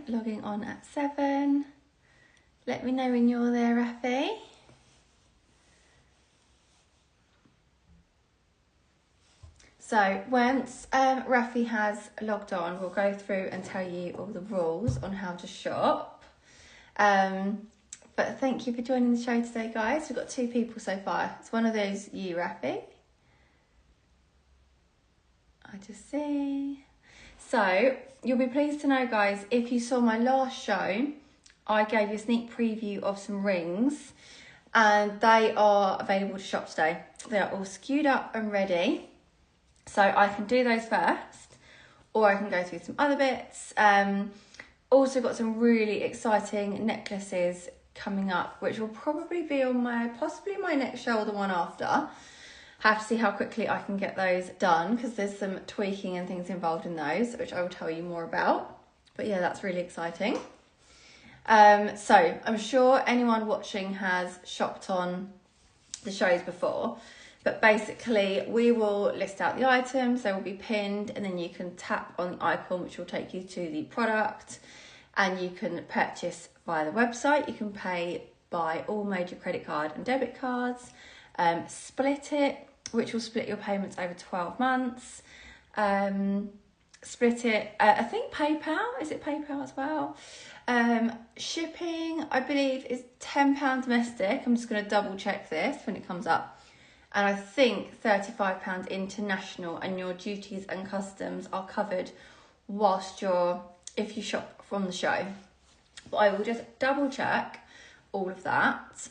logging on at 7. Let me know when you're there, Rafi. So once Rafi has logged on, we'll go through and tell you all the rules on how to shop. But thank you for joining the show today, guys. We've got 2 people so far. It's one of those you, Rafi. I just see. So you'll be pleased to know, guys, if you saw my last show, I gave you a sneak preview of some rings and they are available to shop today. They are all skewed up and ready. So I can do those first, or I can go through some other bits. Also got some really exciting necklaces coming up, which will probably be on possibly my next show or the one after. Have to see how quickly I can get those done because there's some tweaking and things involved in those, which I will tell you more about. But yeah, that's really exciting. So I'm sure anyone watching has shopped on the shows before. But basically, we will list out the items, they will be pinned, and then you can tap on the icon, which will take you to the product, and you can purchase via the website. You can pay by all major credit card and debit cards, split it, which will split your payments over 12 months, split it, I think PayPal, is it PayPal as well? Shipping, I believe, is £10 domestic. I'm just going to double check this when it comes up. And I think £35 international, and your duties and customs are covered if you shop from the show. But I will just double check all of that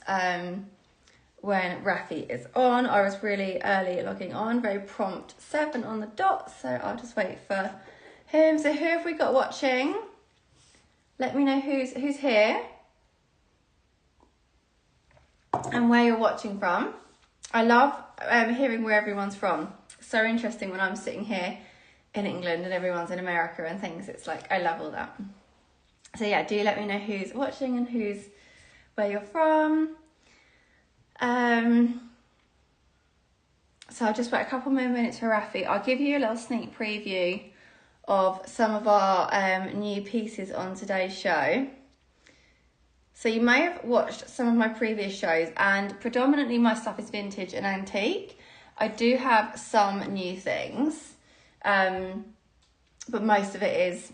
when Rafi is on. I was really early logging on, very prompt, 7 on the dot, so I'll just wait for him. So who have we got watching? Let me know who's here and where you're watching from. I love hearing where everyone's from. So interesting when I'm sitting here in England and everyone's in America and things. It's like, I love all that. So yeah, do let me know who's watching and where you're from. So I'll just wait a couple more minutes for Rafi. I'll give you a little sneak preview of some of our new pieces on today's show. So you may have watched some of my previous shows, and predominantly my stuff is vintage and antique. I do have some new things, but most of it is,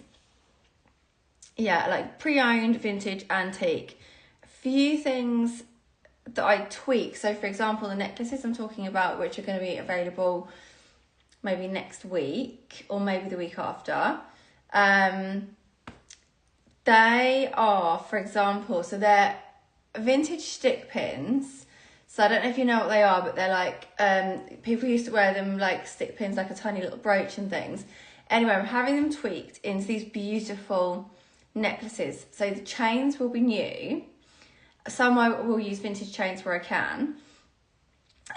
yeah, like pre-owned, vintage, antique. A few things that I tweak. So for example, the necklaces I'm talking about, which are going to be available maybe next week or maybe the week after. They are, for example, so they're vintage stick pins. So I don't know if you know what they are, but they're like, people used to wear them like stick pins, like a tiny little brooch and things. Anyway, I'm having them tweaked into these beautiful necklaces. So the chains will be new. Some I will use vintage chains where I can.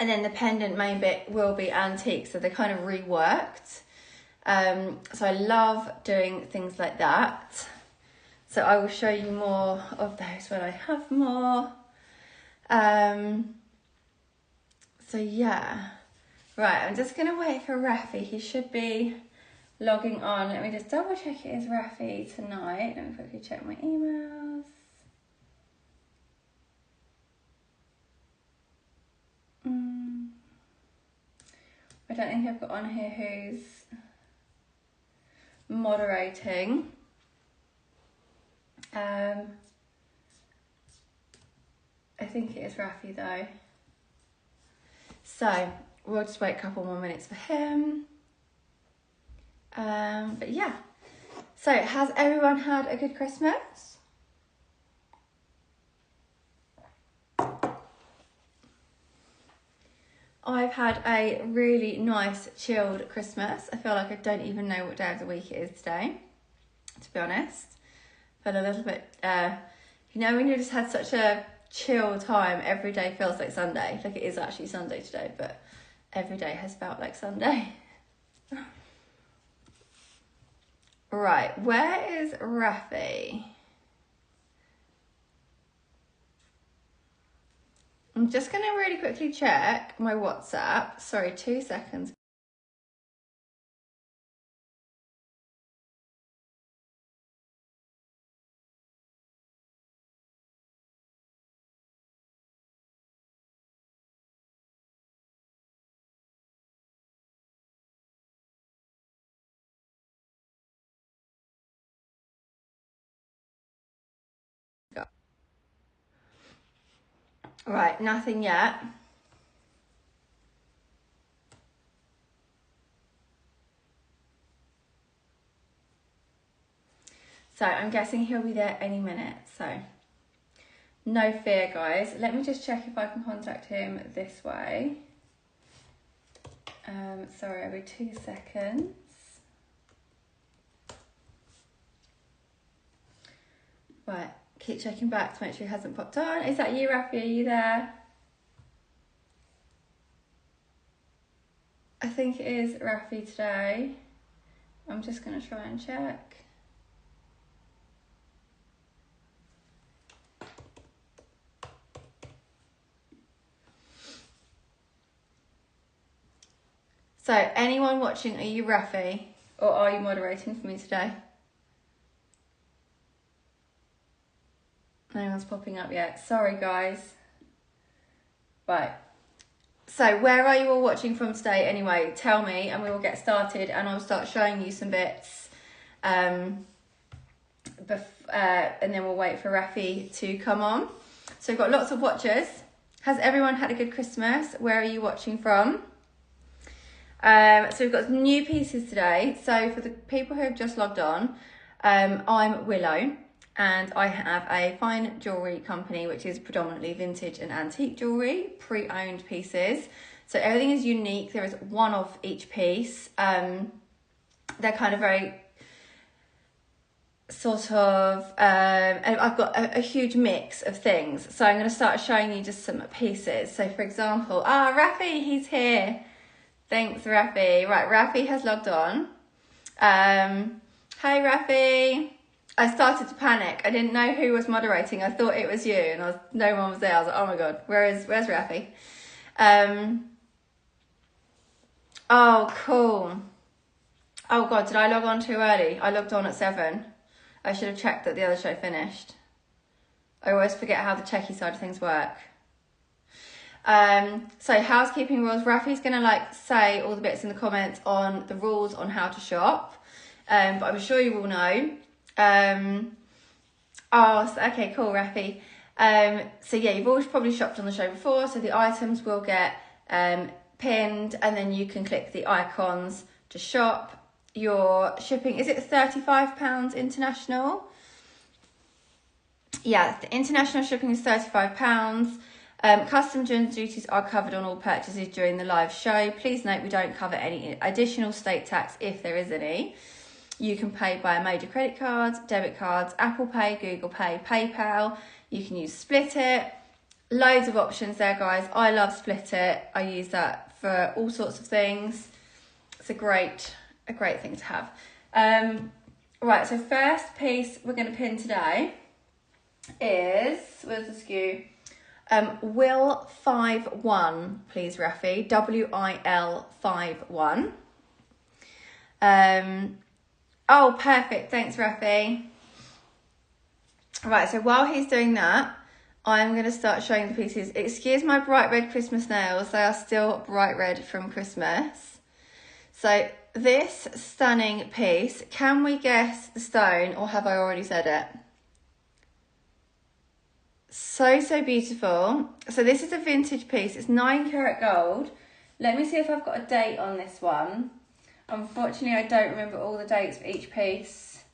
And then the pendant main bit will be antique, so they're kind of reworked. So I love doing things like that. So I will show you more of those when I have more. So yeah. Right, I'm just going to wait for Rafi. He should be logging on. Let me just double check it is Rafi tonight. Let me quickly check my emails. I don't think I've got on here who's moderating. I think it is Rafi though. So we'll just wait a couple more minutes for him. But yeah. So has everyone had a good Christmas? I've had a really nice chilled Christmas. I feel like I don't even know what day of the week it is today, to be honest. I feel a little bit, you know, when you just had such a chill time, every day feels like Sunday. Like it is actually Sunday today, but every day has felt like Sunday. Right, where is Rafi? I'm just going to really quickly check my WhatsApp. Sorry, 2 seconds. Right, nothing yet. So I'm guessing he'll be there any minute, so no fear, guys. Let me just check if I can contact him this way. Sorry, I'll be 2 seconds. Right, keep checking back to make sure he hasn't popped on. Is that you, Rafi? Are you there? I think it is Rafi today. I'm just going to try and check. So, anyone watching, are you Rafi? Or are you moderating for me today? No one's popping up yet. Sorry, guys. Right. So, where are you all watching from today anyway? Tell me and we will get started and I'll start showing you some bits. And then we'll wait for Rafi to come on. So, we've got lots of watchers. Has everyone had a good Christmas? Where are you watching from? So we've got some new pieces today. So for the people who have just logged on, I'm Willow and I have a fine jewellery company which is predominantly vintage and antique jewellery, pre-owned pieces. So everything is unique. There is one of each piece. They're kind of very sort of, I've got a huge mix of things. So I'm going to start showing you just some pieces. So for example, Rafi, he's here. Thanks, Rafi. Right, Rafi has logged on. Hi, Rafi. I started to panic. I didn't know who was moderating. I thought it was you, and no one was there. I was like, oh my god, where's Rafi? Oh, cool. Oh god, did I log on too early? I logged on at 7. I should have checked that the other show finished. I always forget how the techie side of things work. So housekeeping rules, Rafi's gonna say all the bits in the comments on the rules on how to shop, but I'm sure you all know. Okay, cool, Rafi. So yeah, you've all probably shopped on the show before, so the items will get pinned and then you can click the icons to shop. Your shipping, is it £35 international? Yeah, the international shipping is £35. Customs and duties are covered on all purchases during the live show. Please note we don't cover any additional state tax if there is any. You can pay by major credit cards, debit cards, Apple Pay, Google Pay, PayPal. You can use Split It. Loads of options there, guys. I love Split It. I use that for all sorts of things. It's a great thing to have. Right, so first piece we're going to pin today is, where's the skew? Will 51, please, Rafi. WIL 51. Oh, perfect. Thanks, Rafi. Right, so while he's doing that, I'm going to start showing the pieces. Excuse my bright red Christmas nails. They are still bright red from Christmas. So this stunning piece, can we guess the stone or have I already said it? So beautiful. So this is a vintage piece. It's 9 karat gold. Let me see if I've got a date on this one. Unfortunately, I don't remember all the dates for each piece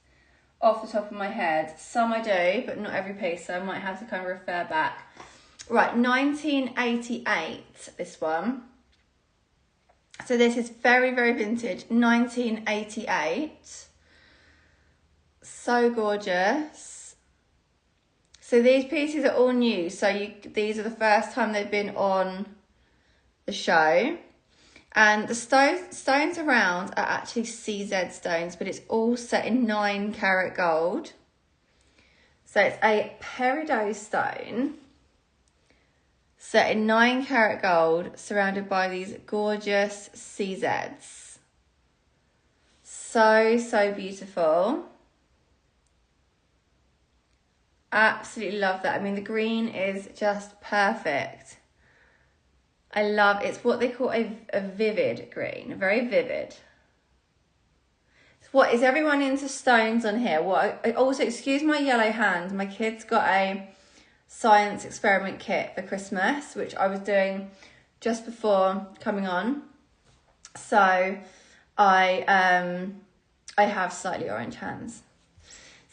off the top of my head. Some I do, but not every piece, so I might have to kind of refer back. Right, 1988, this one. So this is very vintage, 1988. So gorgeous. So these pieces are all new. So these are the first time they've been on the show. And the stones around are actually CZ stones, but it's all set in 9 karat gold. So it's a peridot stone set in 9 karat gold, surrounded by these gorgeous CZs. So beautiful. Absolutely love that. I mean, the green is just perfect. I love, it's what they call a vivid green, very vivid. What, is everyone into stones on here? Also, excuse my yellow hand. My kid's got a science experiment kit for Christmas, which I was doing just before coming on. So I have slightly orange hands.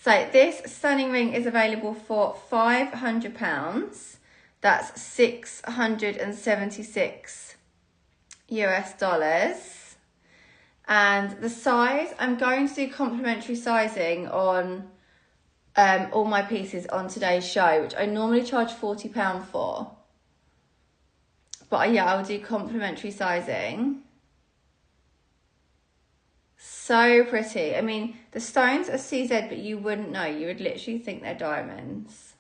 So this stunning ring is available for £500. That's 676 US dollars. And the size, I'm going to do complimentary sizing on all my pieces on today's show, which I normally charge £40 for. But yeah, I'll do complimentary sizing. So pretty. I mean, the stones are CZ, but you wouldn't know. You would literally think they're diamonds.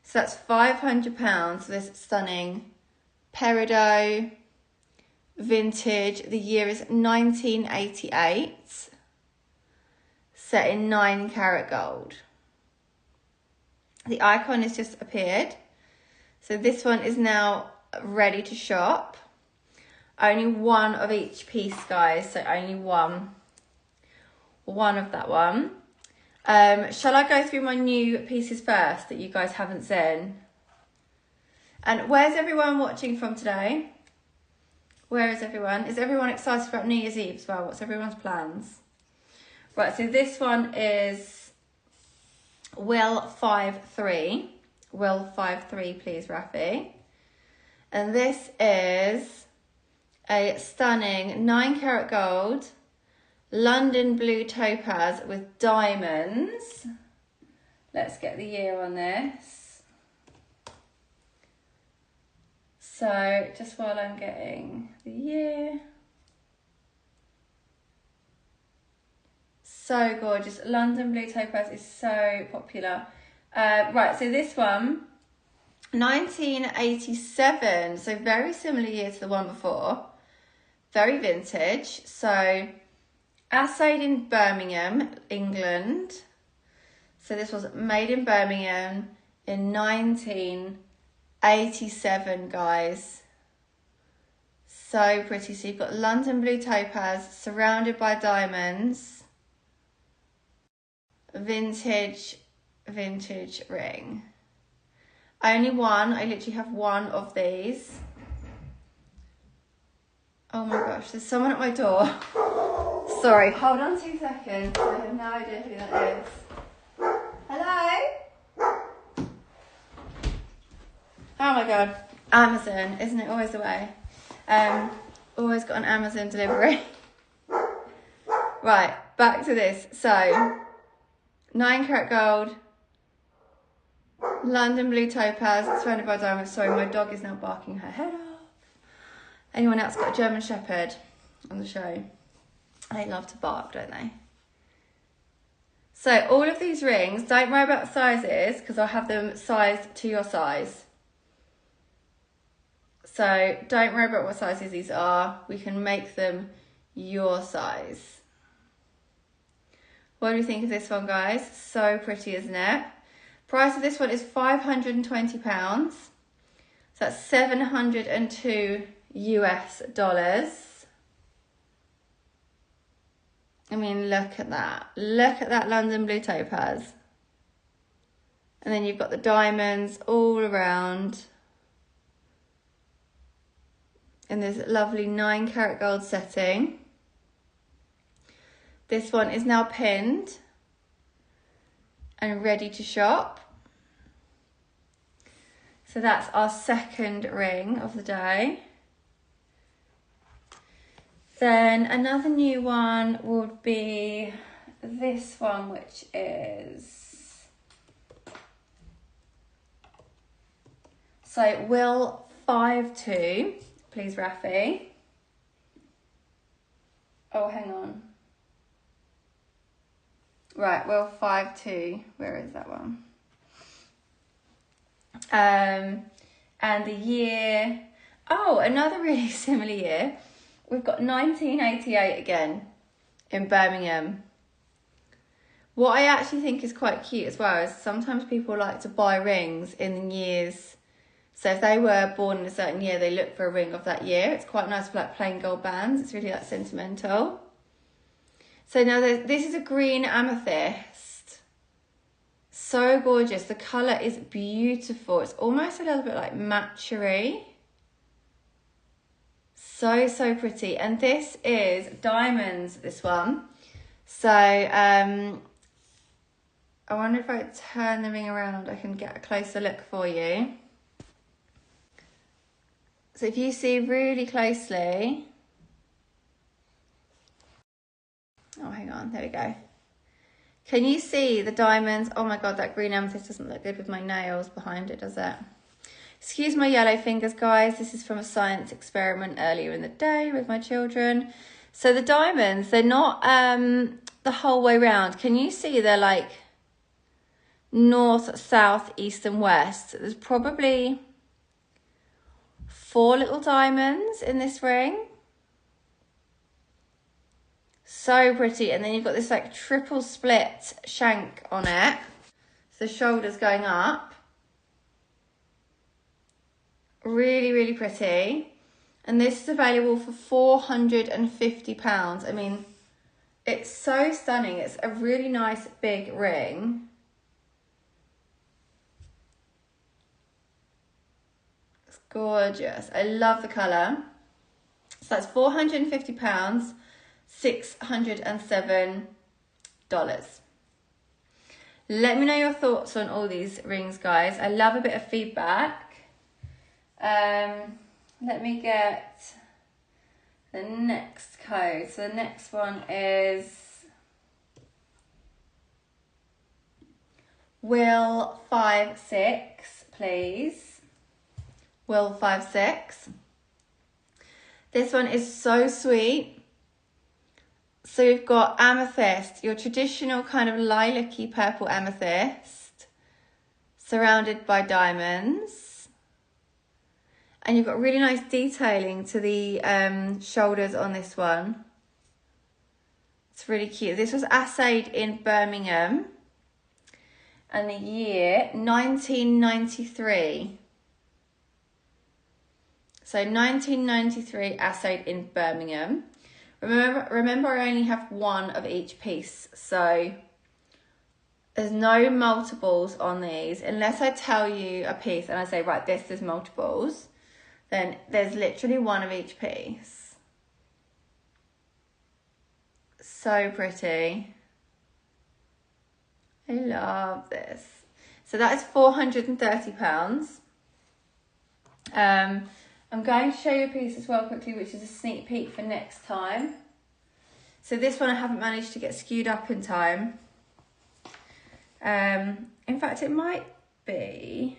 So that's £500 for this stunning peridot vintage. The year is 1988. Set in 9 karat gold. The icon has just appeared. So this one is now ready to shop. Only one of each piece, guys. So only one of that one. Shall I go through my new pieces first that you guys haven't seen? And where's everyone watching from today? Where is everyone? Is everyone excited about New Year's Eve as well? What's everyone's plans? Right, so this one is Will 53. Will 53, please, Rafi. And this is a stunning 9 karat gold London blue topaz with diamonds. Let's get the year on this. So just while I'm getting the year. So gorgeous. London blue topaz is so popular. Right, so this one, 1987. So very similar year to the one before. Very vintage. So assayed in Birmingham, England. So this was made in Birmingham in 1987, guys. So pretty. So you've got London blue topaz surrounded by diamonds. Vintage ring. Only one. I literally have one of these. Oh my gosh, there's someone at my door. Sorry, hold on 2 seconds. I have no idea who that is. Hello? Oh my god. Amazon, isn't it always the way? Always got an Amazon delivery. Right, back to this. So 9 karat gold, London blue topaz, surrounded by diamonds. Sorry, my dog is now barking her head off. Anyone else got a German Shepherd on the show? They love to bark, don't they? So all of these rings, don't worry about sizes because I'll have them sized to your size. So don't worry about what sizes these are. We can make them your size. What do you think of this one, guys? So pretty, isn't it? Price of this one is £520. So that's 702 US dollars. I mean, look at that. Look at that London blue topaz. And then you've got the diamonds all around. And this lovely 9 karat gold setting. This one is now pinned and ready to shop. So that's our second ring of the day. Then another new one would be this one, which is, so Will 52, please, Rafi. Oh, hang on. Right, Will 52, where is that one? And the year, oh, another really similar year. We've got 1988 again in Birmingham. What I actually think is quite cute as well is sometimes people like to buy rings in years. So if they were born in a certain year, they look for a ring of that year. It's quite nice for like plain gold bands. It's really like sentimental. So now this is a green amethyst. So gorgeous. The colour is beautiful. It's almost a little bit like matchery. So, so pretty. And this is diamonds, this one. So, I wonder if I turn the ring around, I can get a closer look for you. So if you see really closely, oh, hang on, there we go. Can you see the diamonds? Oh my God, that green amethyst doesn't look good with my nails behind it, does it? Excuse my yellow fingers, guys. This is from a science experiment earlier in the day with my children. So the diamonds, they're not the whole way round. Can you see they're like north, south, east and west? There's probably 4 little diamonds in this ring. So pretty. And then you've got this like triple split shank on it. So the shoulder's going up. Really, really pretty. And this is available for £450. I mean, it's so stunning. It's a really nice big ring. Gorgeous. I love the colour. So that's £450, $607. Let me know your thoughts on all these rings, guys. I love a bit of feedback. Let me get the next code. So the next one is Will56, please. Will56. This one is so sweet. So you've got amethyst, your traditional kind of lilac-y purple amethyst, surrounded by diamonds. And you've got really nice detailing to the shoulders on this one. It's really cute. This was assayed in Birmingham. And the year, 1993. So 1993, assayed in Birmingham. Remember, I only have one of each piece, so there's no multiples on these. Unless I tell you a piece and I say, right, this is multiples, then there's literally one of each piece. So pretty. I love this. So that is £430. I'm going to show you a piece as well quickly, which is a sneak peek for next time. So this one I haven't managed to get skewed up in time. In fact, it might be.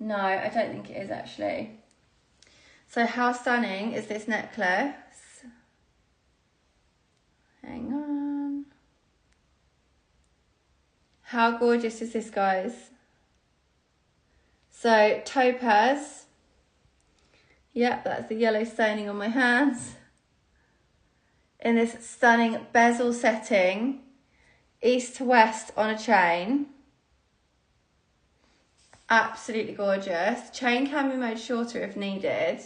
No, I don't think it is actually. So how stunning is this necklace? Hang on. How gorgeous is this, guys? So topaz. Yep, that's the yellow staining on my hands. In this stunning bezel setting, east to west on a chain. Absolutely gorgeous. Chain can be made shorter if needed.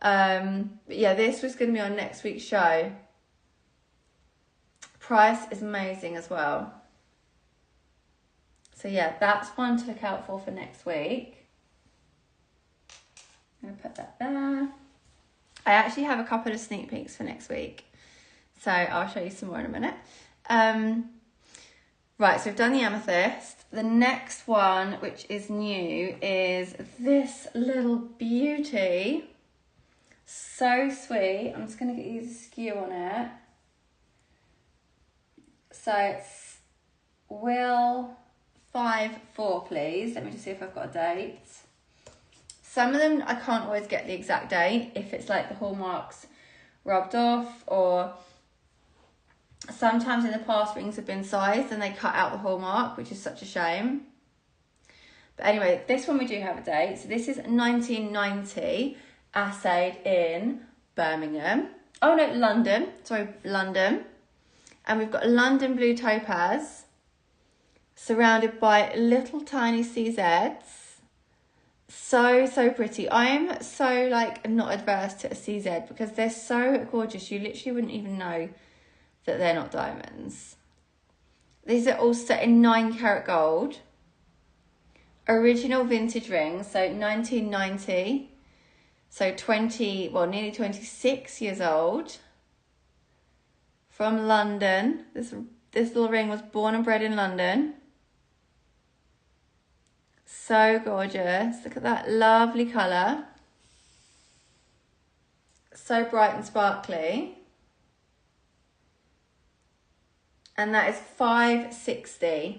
But yeah, this was going to be on next week's show. Price is amazing as well. So yeah, that's one to look out for next week. I'm going to put that there. I actually have a couple of sneak peeks for next week, so I'll show you some more in a minute. Right, so we've done the amethyst. The next one, which is new, is this little beauty. So sweet. I'm just going to get you the skew on it. So it's Will54, please. Let me just see if I've got a date. Some of them I can't always get the exact date if it's like the hallmarks rubbed off, or sometimes in the past rings have been sized and they cut out the hallmark, which is such a shame. But anyway, this one we do have a date. So this is 1990, assayed in Birmingham. Oh no, London. Sorry, London. And we've got a London blue topaz surrounded by little tiny CZs. So, so pretty. I am so like not adverse to a CZ because they're so gorgeous. You literally wouldn't even know that they're not diamonds. These are all set in 9 karat gold. Original vintage rings, so 1990. So nearly 26 years old. From London. This little ring was born and bred in London. So gorgeous. Look at that lovely colour. So bright and sparkly. And that is £560.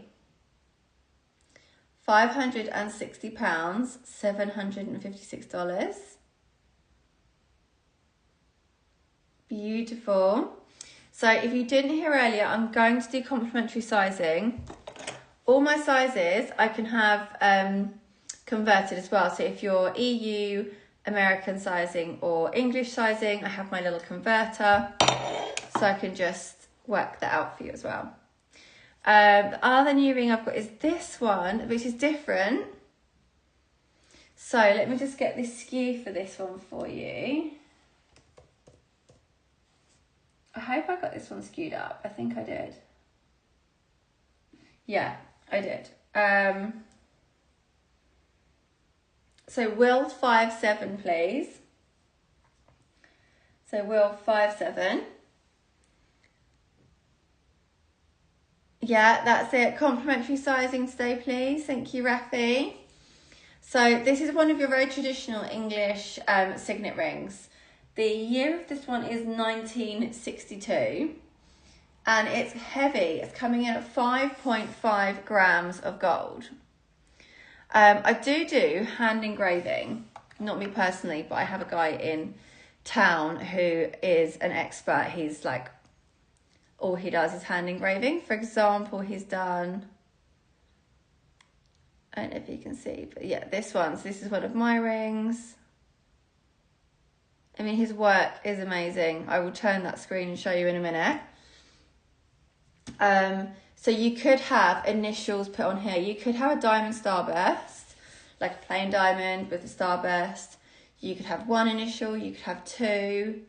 £560, $756. Beautiful. So if you didn't hear earlier, I'm going to do complimentary sizing. All my sizes I can have converted as well. So if you're EU, American sizing or English sizing, I have my little converter. So I can just work that out for you as well. The other new ring I've got is this one, which is different. So let me just get this skew for this one for you. I hope I got this one skewed up. I think I did. Yeah, I did. So Will 57, please. So Will 57. Yeah, that's it. Complimentary sizing today, please. Thank you, Rafi. So this is one of your very traditional English signet rings. The year of this one is 1962. And it's heavy. It's coming in at 5.5 grams of gold. I do hand engraving. Not me personally, but I have a guy in town who is an expert. He's like, all he does is hand engraving. For example, he's done, I don't know if you can see, but yeah, this is one of my rings. I mean, his work is amazing. I will turn that screen and show you in a minute. So you could have initials put on here. You could have a diamond starburst, like a plain diamond with a starburst. You could have one initial, you could have two.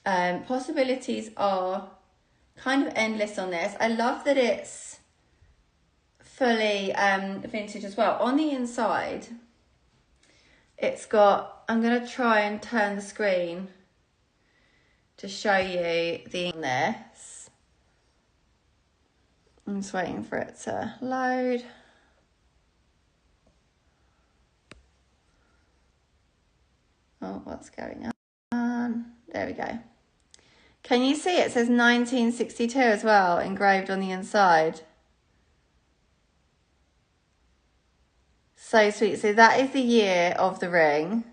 Possibilities are kind of endless on this. I love that it's fully vintage as well. On the inside, it's got, I'm going to try and turn the screen to show you this. I'm just waiting for it to load. Oh, what's going on? There we go. Can you see it says 1962 as well, engraved on the inside? So sweet. So that is the year of the ring.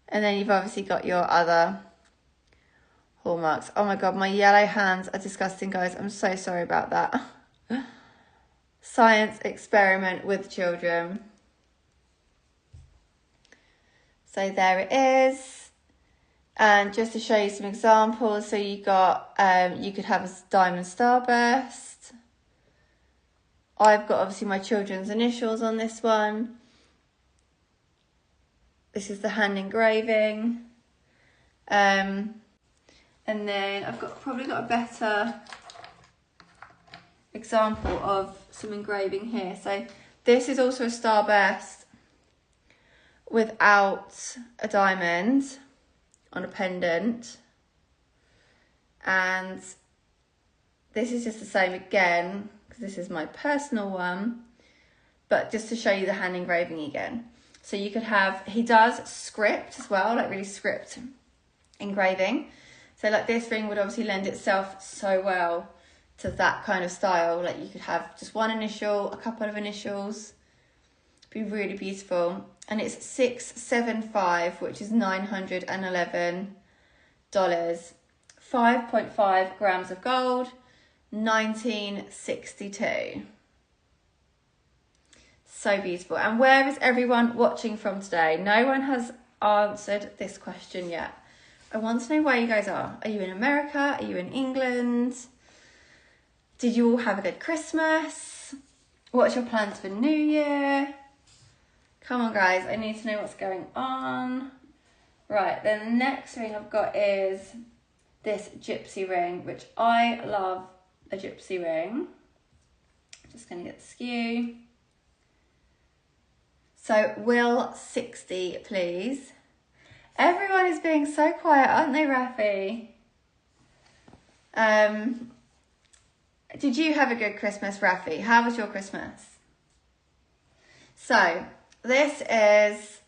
And then you've obviously got your other hallmarks. Oh my God, my yellow hands are disgusting, guys. I'm so sorry about that. Science experiment with children. So there it is. And just to show you some examples, so you got, you could have a diamond starburst. I've got obviously my children's initials on this one. This is the hand engraving. And then I've probably got a better example of some engraving here. So this is also a starburst without a diamond on a pendant. And this is just the same again, because this is my personal one, but just to show you the hand engraving again. So you could have, he does script as well, like really script engraving. So like this ring would obviously lend itself so well to that kind of style. Like you could have just one initial, a couple of initials, be really beautiful. And it's $675, which is $911. 5.5 grams of gold, 1962. So beautiful. And where is everyone watching from today? No one has answered this question yet. I want to know where you guys are. Are you in America? Are you in England? Did you all have a good Christmas? What's your plans for New Year? Come on, guys. I need to know what's going on. Right, then the next ring I've got is this gypsy ring, which I love a gypsy ring. Just going to get the skew. So, Will 60, please. Everyone is being so quiet, aren't they, Rafi? Did you have a good Christmas, Rafi? How was your Christmas? So, this is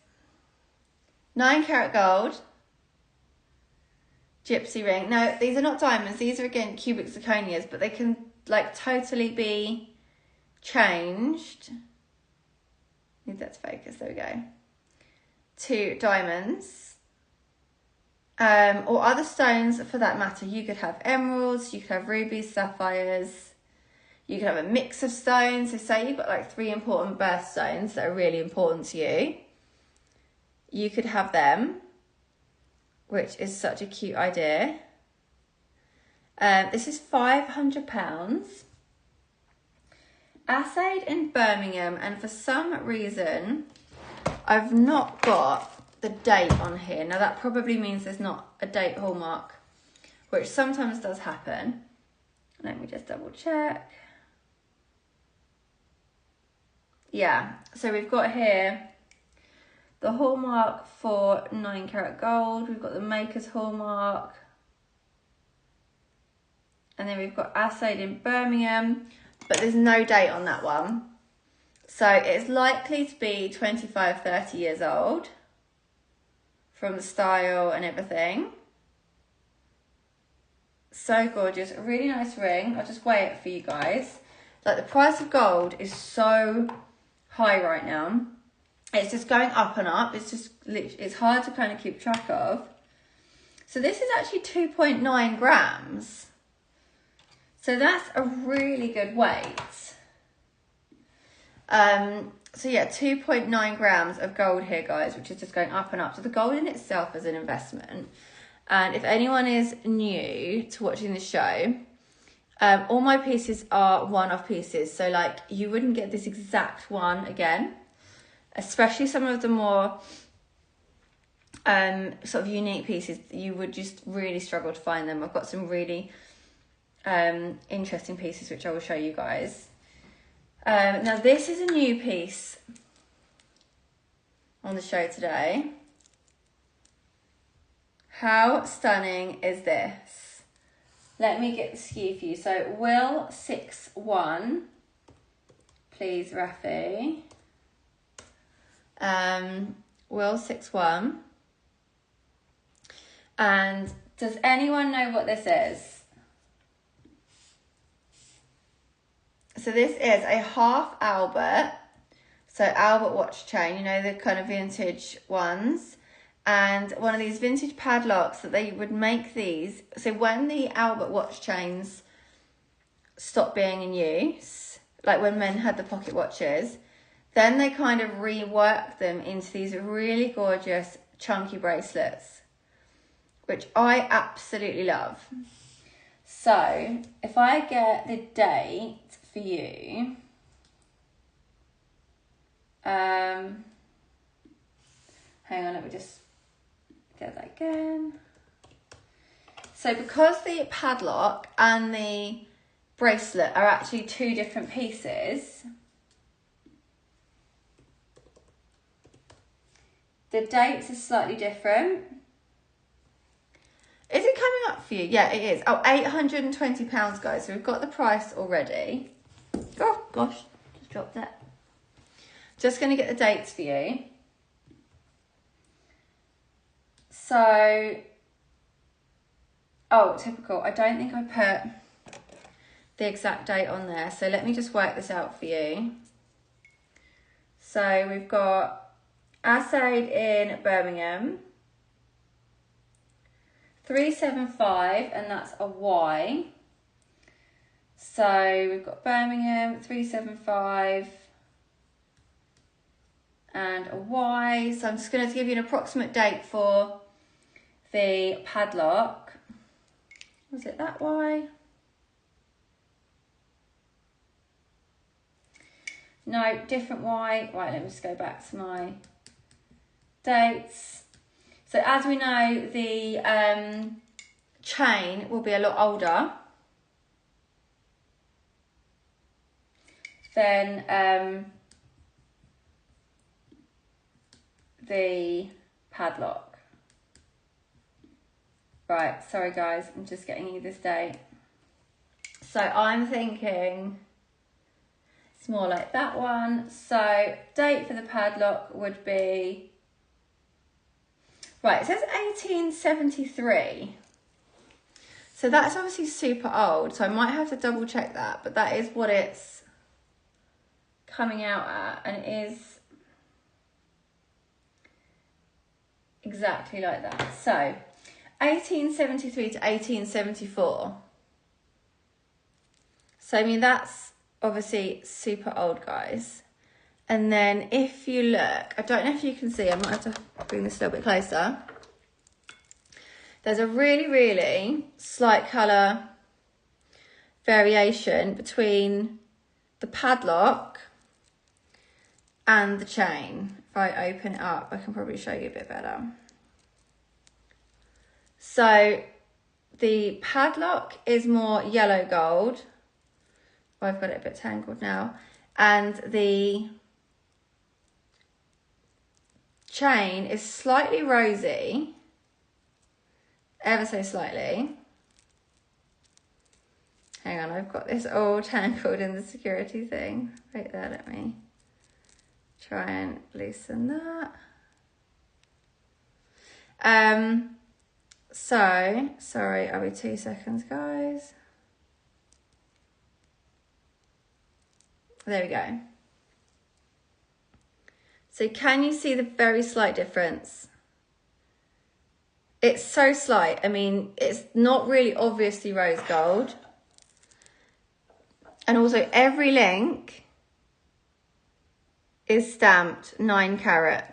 9 karat gold gypsy ring. Now, these are not diamonds. These are, again, cubic zirconias, but they can, like, totally be changed. Need that to focus. There we go. To diamonds. Or other stones for that matter. You could have emeralds, you could have rubies, sapphires. You could have a mix of stones. So say you've got like 3 important birthstones that are really important to you. You could have them, which is such a cute idea. This is £500. Assayed in Birmingham, and for some reason I've not got the date on here. Now that probably means there's not a date hallmark, which sometimes does happen. Let me just double check. Yeah, so we've got here the hallmark for 9 karat gold. We've got the maker's hallmark. And then we've got assayed in Birmingham, but there's no date on that one. So it's likely to be 25, 30 years old from the style and everything. So gorgeous, a really nice ring. I'll just weigh it for you guys. Like, the price of gold is so high right now. It's just going up and up. It's just, it's hard to kind of keep track of. So this is actually 2.9 grams. So that's a really good weight. So yeah, 2.9 grams of gold here, guys, which is just going up and up. So the gold in itself is an investment. And if anyone is new to watching the show, all my pieces are one-off pieces. So like, you wouldn't get this exact one again, especially some of the more sort of unique pieces. You would just really struggle to find them. I've got some really interesting pieces which I will show you guys. Now this is a new piece on the show today. How stunning is this? Let me get the skew for you. So Will 61, please, Rafi. Will 61. And does anyone know what this is? So this is a half Albert. So Albert watch chain, you know, the kind of vintage ones. And one of these vintage padlocks that they would make these. So when the Albert watch chains stopped being in use, like when men had the pocket watches, then they kind of reworked them into these really gorgeous chunky bracelets, which I absolutely love. So if I get the date for you, hang on, let me just get that again. So because the padlock and the bracelet are actually 2 different pieces, the dates are slightly different. Is it coming up for you? Yeah, it is. Oh, £820, guys. So we've got the price already. Oh, gosh. Just dropped it. Just going to get the dates for you. So, oh, typical. I don't think I put the exact date on there. So let me just work this out for you. So we've got assayed in Birmingham. 375, and that's a Y. So we've got Birmingham, 375, and a Y. So I'm just going to give you an approximate date for the padlock. Was it that Y? No, different Y. Right, let me just go back to my dates. So as we know, the chain will be a lot older. then the padlock. Right, sorry guys, I'm just getting you this date. So I'm thinking it's more like that one. So date for the padlock would be, right, it says 1873. So that's obviously super old. So I might have to double check that, but that is what it's coming out at, and it is exactly like that. So 1873 to 1874. So I mean, that's obviously super old, guys. And then if you look, I don't know if you can see, I might have to bring this a little bit closer. There's a really, really slight colour variation between the padlock and the chain. If I open it up, I can probably show you a bit better. So the padlock is more yellow gold. I've got it a bit tangled now. And the chain is slightly rosy, ever so slightly. Hang on, I've got this all tangled in the security thing. Wait there, let me try and loosen that. So, sorry, I'll be 2 seconds, guys. There we go. So can you see the very slight difference? It's so slight. I mean, it's not really obviously rose gold. And also every link is stamped 9 carat.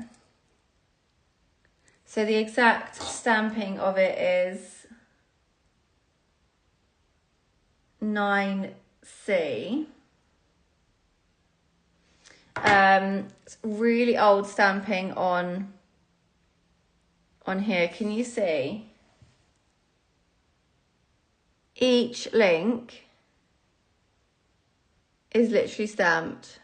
So the exact stamping of it is 9C. It's really old stamping on here. Can you see? Each link is literally stamped.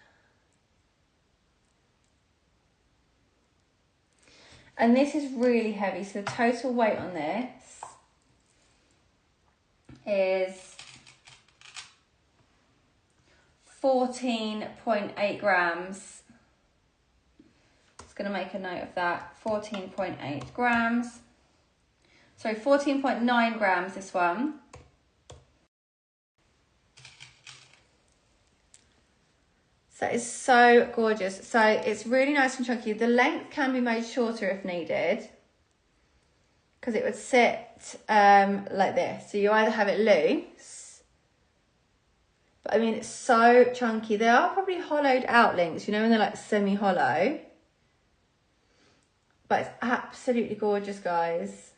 And this is really heavy. So the total weight on this is 14.8 grams. Just going to make a note of that. 14.8 grams. Sorry, 14.9 grams this one. So it's so gorgeous. So it's really nice and chunky. The length can be made shorter if needed, because it would sit like this. So you either have it loose, but I mean, it's so chunky. They are probably hollowed out links, you know, when they're like semi-hollow. But it's absolutely gorgeous, guys.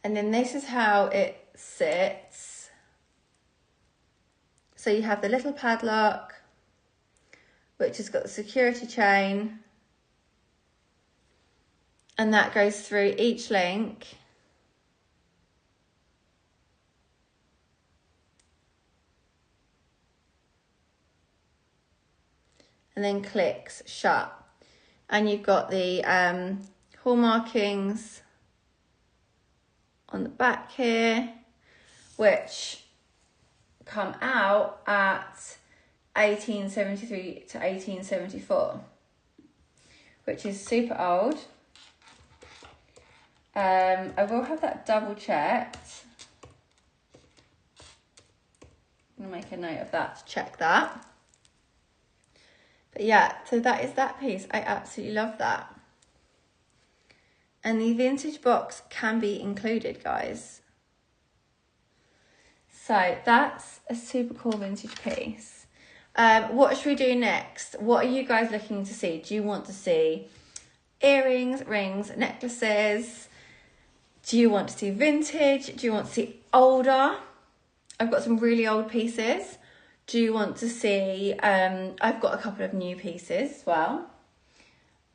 And then this is how it sits. So you have the little padlock, which has got the security chain, and that goes through each link. And then clicks shut. And you've got the hall markings on the back here, which come out at 1873 to 1874, which is super old. I will have that double checked. I'm gonna make a note of that to check that. But yeah, so that is that piece. I absolutely love that. And the vintage box can be included, guys. So that's a super cool vintage piece. What should we do next? What are you guys looking to see? Do you want to see earrings, rings, necklaces? Do you want to see vintage? Do you want to see older? I've got some really old pieces. Do you want to see, I've got a couple of new pieces as well.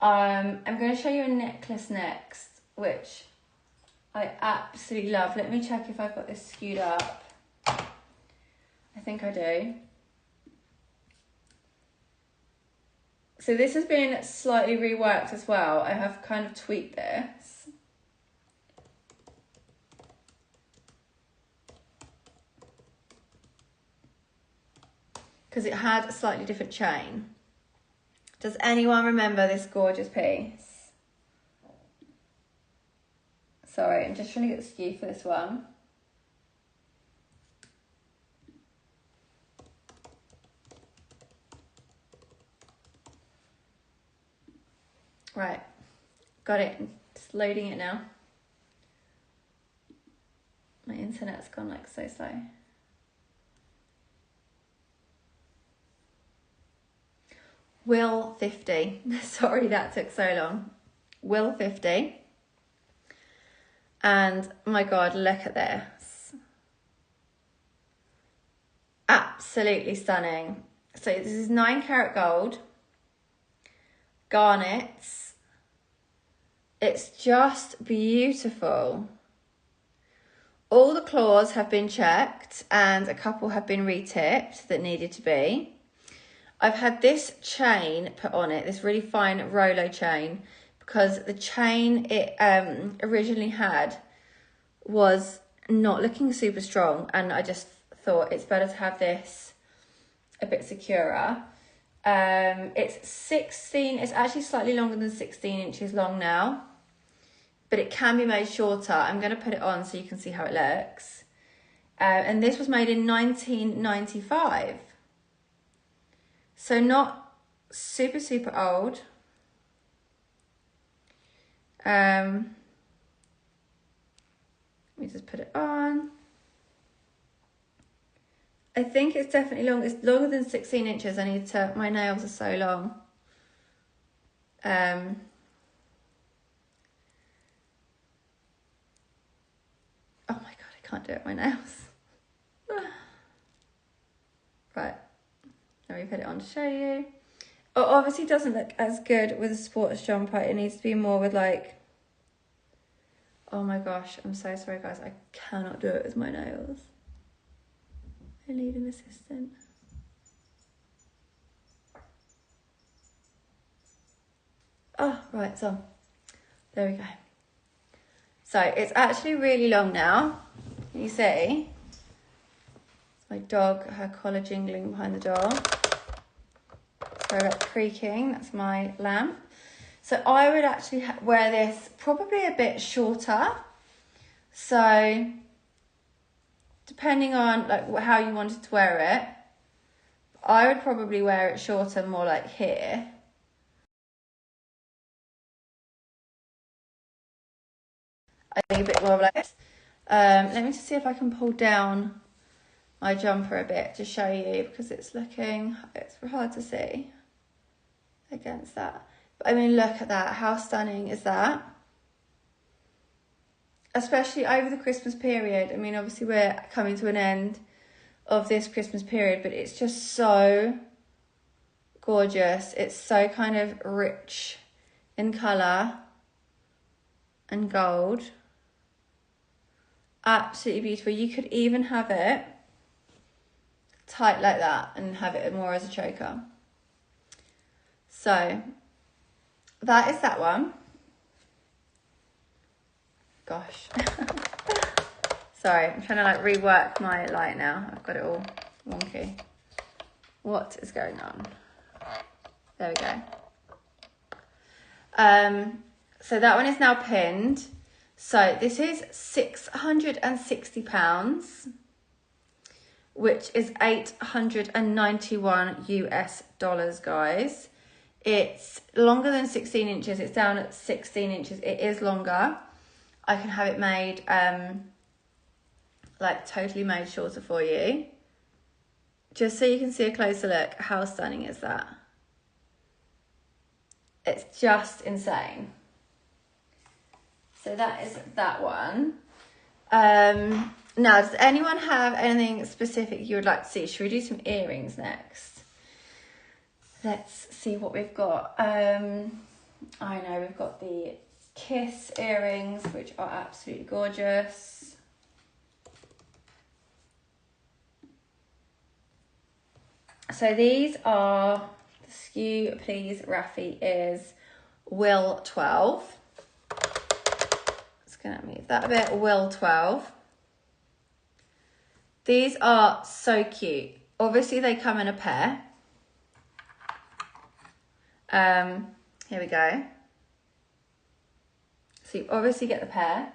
I'm going to show you a necklace next, which I absolutely love. Let me check if I've got this skewed up. I think I do. So this has been slightly reworked as well. I have kind of tweaked this. Because it had a slightly different chain. Does anyone remember this gorgeous piece? Sorry, I'm just trying to get the skew for this one. Right, got it. Just loading it now. My internet's gone like so slow. Will 50. Sorry that took so long. Will 50. And my God, look at this. Absolutely stunning. So this is 9 karat gold. Garnets. It's just beautiful. All the claws have been checked and a couple have been retipped that needed to be. I've had this chain put on it, this really fine Rolo chain, because the chain it originally had was not looking super strong, and I just thought it's better to have this a bit securer. It's actually slightly longer than 16 inches long now, but it can be made shorter. I'm going to put it on so you can see how it looks. And this was made in 1995. So not super, super old. Let me just put it on. I think it's definitely long. It's longer than 16 inches. I need to, my nails are so long. Oh my God, I can't do it, my nails. Right, let me put it on to show you. It obviously doesn't look as good with a sports jumper. It needs to be more with like, oh my gosh, I'm so sorry guys. I cannot do it with my nails. I need an assistant. Oh, right, so there we go. So it's actually really long now. Can you see? It's my dog, her collar jingling behind the door. Sorry about the creaking, that's my lamp. So I would actually wear this probably a bit shorter. So depending on like how you wanted to wear it, I would probably wear it shorter, more like here. I think a bit more like this. Let me just see if I can pull down my jumper a bit to show you, because it's hard to see against that. But I mean, look at that. How stunning is that? Especially over the Christmas period. I mean, obviously we're coming to an end of this Christmas period, but it's just so gorgeous. It's so kind of rich in colour and gold. Absolutely beautiful. You could even have it tight like that and have it more as a choker. So that is that one. Gosh. Sorry, I'm trying to like rework my light now. I've got it all wonky. What is going on? There we go. So that one is now pinned. So this is £660, which is 891 US dollars, guys. It's longer than 16 inches. It's down at 16 inches. It is longer. I can have it made, like totally made shorter for you. Just so you can see a closer look. How stunning is that? It's just insane. So that is that one. Now, does anyone have anything specific you would like to see? Should we do some earrings next? Let's see what we've got. I know we've got the Kiss earrings, which are absolutely gorgeous. So these are the SKU, please, Rafi, is Will 12. Just going to move that a bit. Will 12. These are so cute. Obviously, they come in a pair. Here we go. So you obviously get the pair.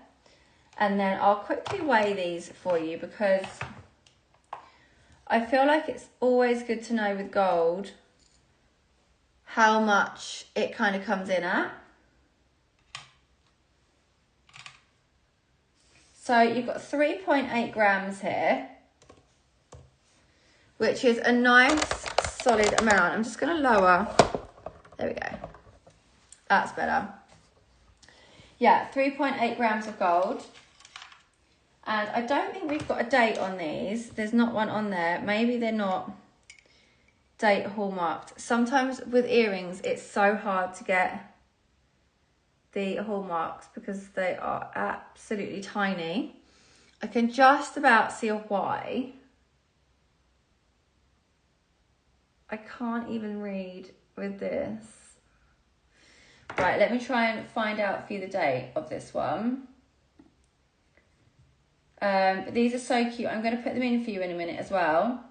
And then I'll quickly weigh these for you because I feel like it's always good to know with gold how much it kind of comes in at. So you've got 3.8 grams here, which is a nice solid amount. I'm just going to lower. There we go. That's better. Yeah, 3.8 grams of gold. And I don't think we've got a date on these. There's not one on there. Maybe they're not date hallmarked. Sometimes with earrings, it's so hard to get the hallmarks because they are absolutely tiny. I can just about see a Y. I can't even read with this. Right, let me try and find out for you the date of this one. These are so cute. I'm going to put them in for you in a minute as well.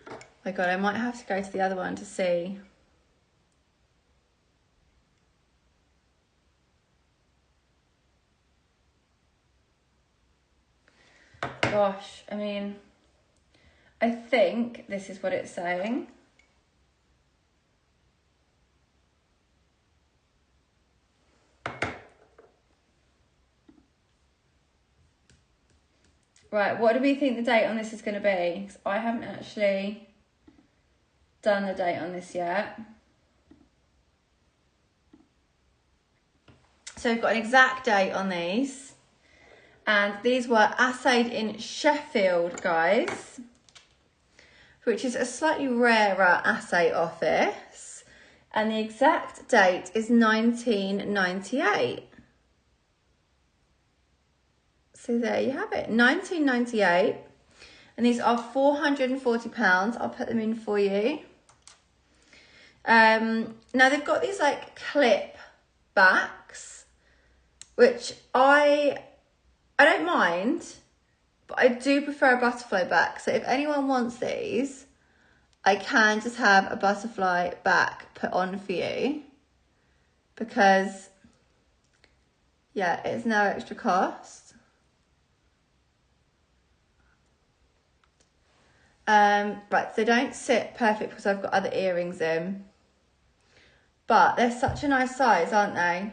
Oh my God, I might have to go to the other one to see. Gosh, I mean, I think this is what it's saying. Right, what do we think the date on this is going to be? 'Cause I haven't actually done the date on this yet. So we've got an exact date on these. And these were assayed in Sheffield, guys, which is a slightly rarer assay office. And the exact date is 1998. So there you have it, 1998. And these are £440. I'll put them in for you. Now they've got these like clip backs, which I don't mind, but I do prefer a butterfly back. So if anyone wants these, I can just have a butterfly back put on for you because, yeah, it's no extra cost. Right, so they don't sit perfect because I've got other earrings in, but they're such a nice size, aren't they?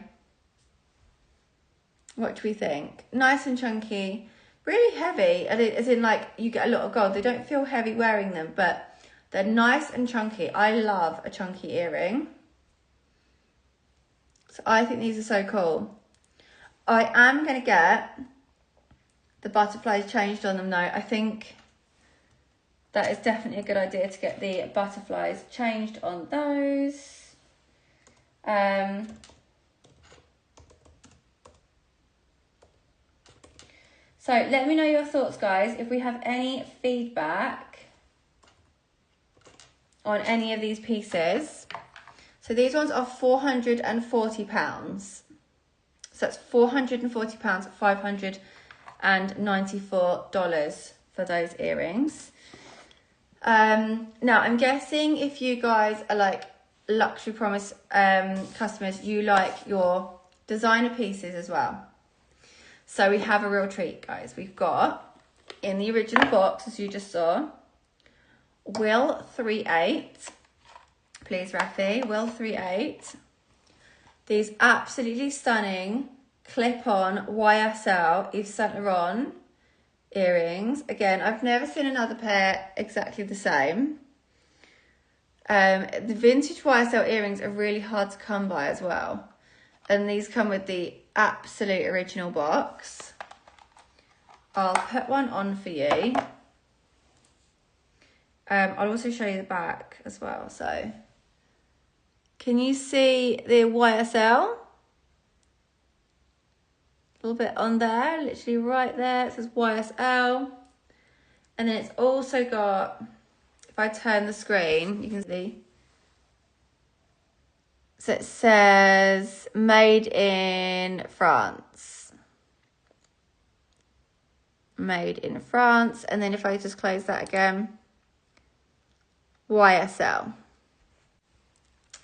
What do we think? Nice and chunky, really heavy, as in like you get a lot of gold. They don't feel heavy wearing them, but they're nice and chunky. I love a chunky earring. So I think these are so cool. I am going to get the butterflies changed on them though. I think that is definitely a good idea to get the butterflies changed on those. So let me know your thoughts, guys, if we have any feedback on any of these pieces. So these ones are £440. So that's £440, $594 for those earrings. Now I'm guessing if you guys are like luxury promise customers, you like your designer pieces as well. So we have a real treat, guys. We've got in the original box, as you just saw, Will 38. Please, Rafi, Will 38. These absolutely stunning clip-on YSL Yves Saint Laurent earrings. Again, I've never seen another pair exactly the same. The vintage YSL earrings are really hard to come by as well. And these come with the absolute original box. I'll put one on for you. I'll also show you the back as well. So, can you see the YSL? little bit on there, literally right there. It says YSL. And then it's also got, if I turn the screen, you can see. So it says made in France. Made in France. And then if I just close that again, YSL.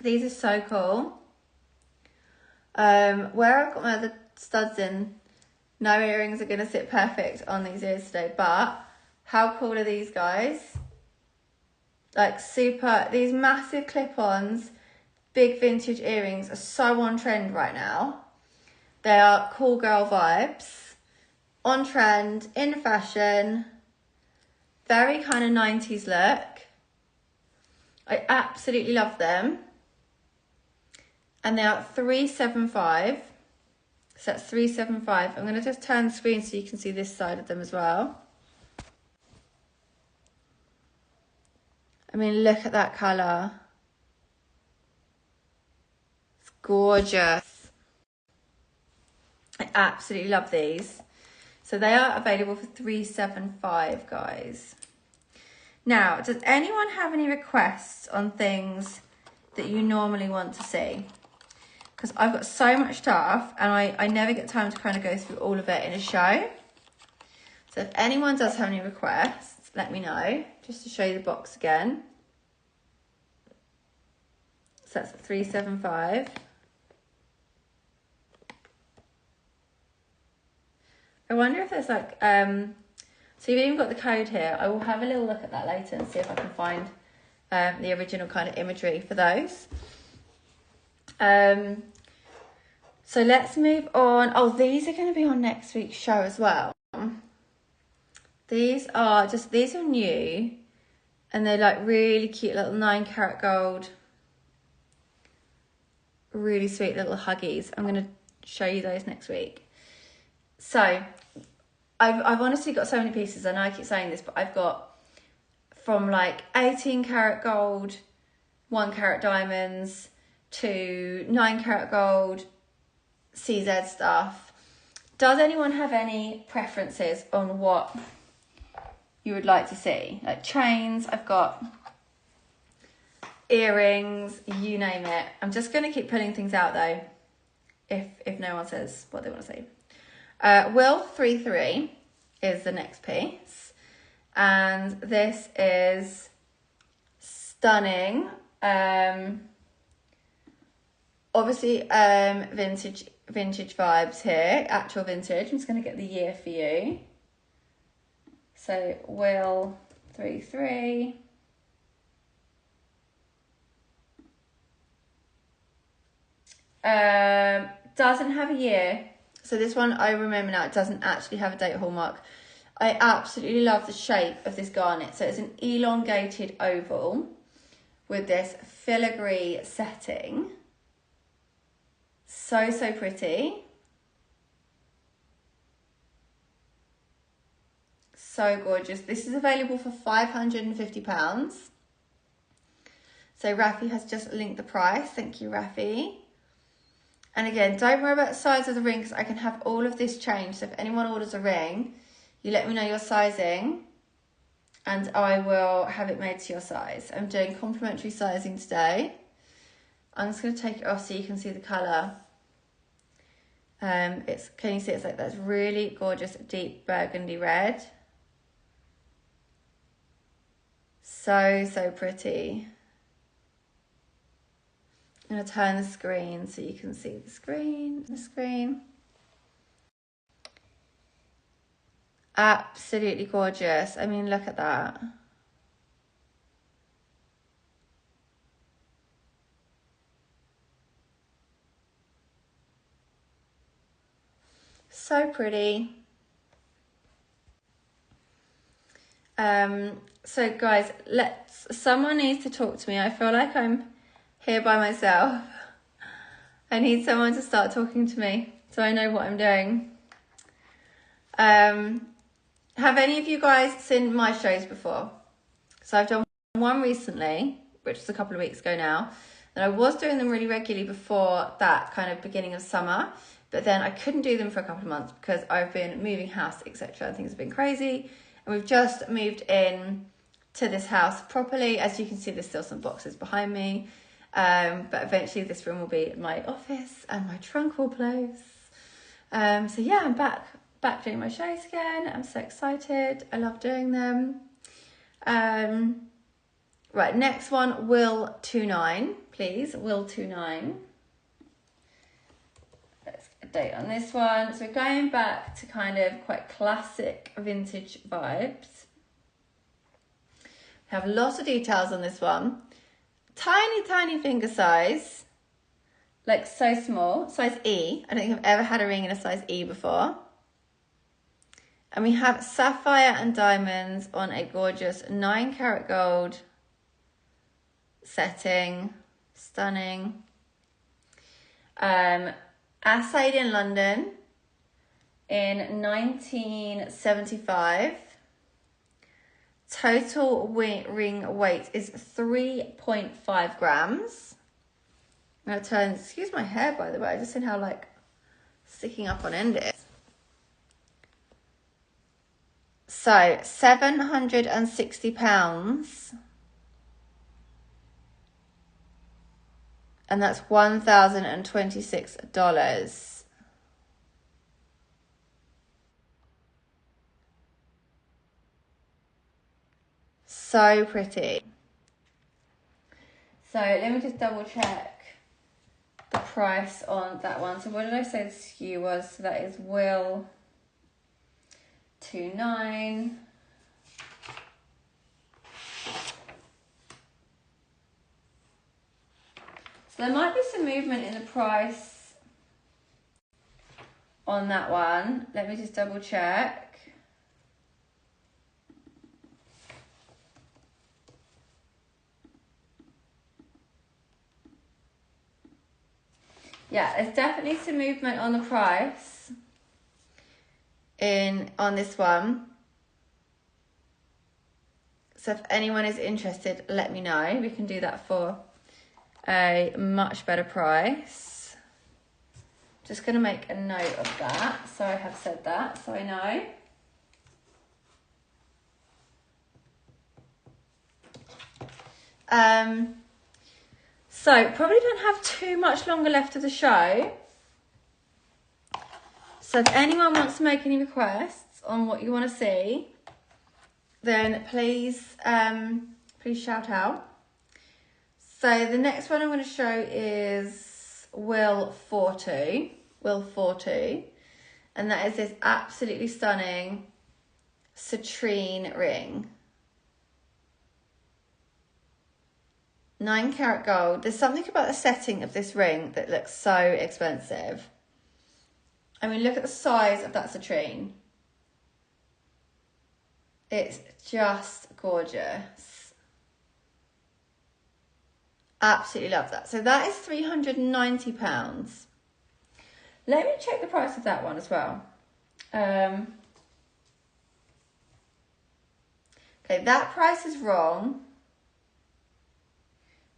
These are so cool. Where I've got my other studs in, no earrings are going to sit perfect on these ears today, but how cool are these guys? Like super, these massive clip-ons, big vintage earrings are so on trend right now. They are cool girl vibes, on trend, in fashion, very kind of 90s look. I absolutely love them. And they are $375. So that's $375. I'm going to just turn the screen so you can see this side of them as well. I mean, look at that colour. It's gorgeous. I absolutely love these. So they are available for $375, guys. Now, does anyone have any requests on things that you normally want to see? Because I've got so much stuff and I never get time to kind of go through all of it in a show. So if anyone does have any requests, let me know, just to show you the box again. So that's $375. I wonder if there's like, so you've even got the code here. I will have a little look at that later and see if I can find the original kind of imagery for those. So let's move on. Oh, these are going to be on next week's show as well. These are new, and they're like really cute little 9-carat gold, really sweet little huggies. I'm going to show you those next week. So I've honestly got so many pieces. I know I keep saying this, but I've got from like 18-carat gold, 1-carat diamonds, to 9-carat gold, CZ stuff. Does anyone have any preferences on what you would like to see? Like chains, I've got earrings, you name it. I'm just going to keep pulling things out though, if no one says what they want to see. Will 33 is the next piece, and this is stunning. Obviously vintage vibes here, actual vintage. I'm just going to get the year for you. So Will 33. Doesn't have a year. So this one, I remember now, it doesn't actually have a date hallmark. I absolutely love the shape of this garnet. So it's an elongated oval with this filigree setting. So, so pretty. So gorgeous. This is available for £550. So Rafi has just linked the price. Thank you, Rafi. And again, don't worry about the size of the ring because I can have all of this changed. So if anyone orders a ring, you let me know your sizing and I will have it made to your size. I'm doing complimentary sizing today. I'm just going to take it off so you can see the colour. Can you see it's like that really gorgeous deep burgundy red. So, so pretty. I'm going to turn the screen so you can see the screen. Absolutely gorgeous. I mean, look at that. So pretty. So guys, someone needs to talk to me. I feel like I'm here by myself. I need someone to start talking to me so I know what I'm doing. Have any of you guys seen my shows before? So I've done one recently, which was a couple of weeks ago now. And I was doing them really regularly before that kind of beginning of summer, but then I couldn't do them for a couple of months because I've been moving house, etc. and things have been crazy. And we've just moved in to this house properly. As you can see, there's still some boxes behind me. But eventually this room will be my office and my trunk will close. So yeah, I'm back doing my shows again. I'm so excited. I love doing them. Right, next one, Will 29, please. Will 29. Let's get a date on this one. So we're going back to kind of quite classic vintage vibes. We have lots of details on this one. Tiny finger size. Like so small. Size E. I don't think I've ever had a ring in a size E before. And we have sapphire and diamonds on a gorgeous 9 karat gold setting. Stunning. Assayed in London in 1975. Total ring weight is 3.5 grams. I'm going to turn, excuse my hair by the way, I just seen how like sticking up on end it is. So, £760. And that's $1,026. So pretty. So let me just double check the price on that one. So what did I say the SKU was? So that is Will 29. So there might be some movement in the price on that one. Let me just double check. Yeah, there's definitely some movement on the price on this one. So if anyone is interested, let me know. We can do that for a much better price. Just going to make a note of that, so I have said that, so I know. So probably don't have too much longer left of the show. So if anyone wants to make any requests on what you want to see, then please shout out. So the next one I'm going to show is Will 42, and that is this absolutely stunning citrine ring. 9 karat gold. There's something about the setting of this ring that looks so expensive. I mean, look at the size of that citrine. It's just gorgeous. Absolutely love that. So that is £390. Let me check the price of that one as well. Okay, that price is wrong.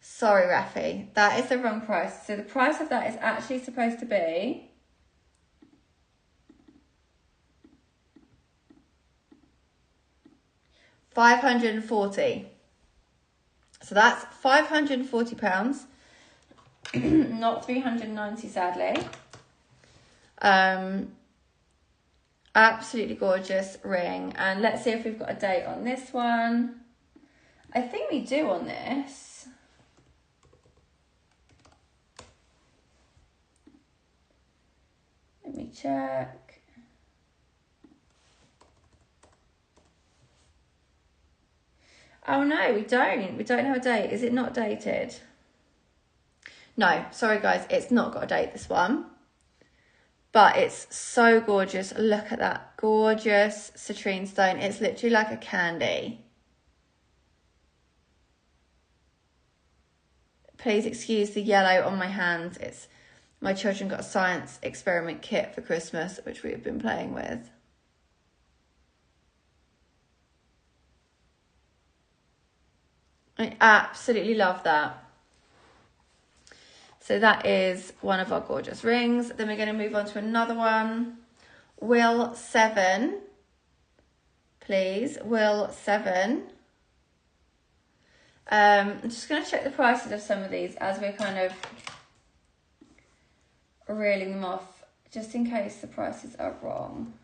Sorry, Rafi, that is the wrong price. So the price of that is actually supposed to be £540. So that's £540, not £390, sadly. Absolutely gorgeous ring. And let's see if we've got a date on this one. I think we do on this. Let me check. Oh no, we don't. We don't have a date. Is it not dated? No, sorry guys, it's not got a date, this one. But it's so gorgeous. Look at that gorgeous citrine stone. It's literally like a candy. Please excuse the yellow on my hands. It's my children got a science experiment kit for Christmas, which we have been playing with. I absolutely love that. So that is one of our gorgeous rings. Then we're going to move on to another one. Will 7, please. Will 7. I'm just going to check the prices of some of these as we're kind of reeling them off, just in case the prices are wrong.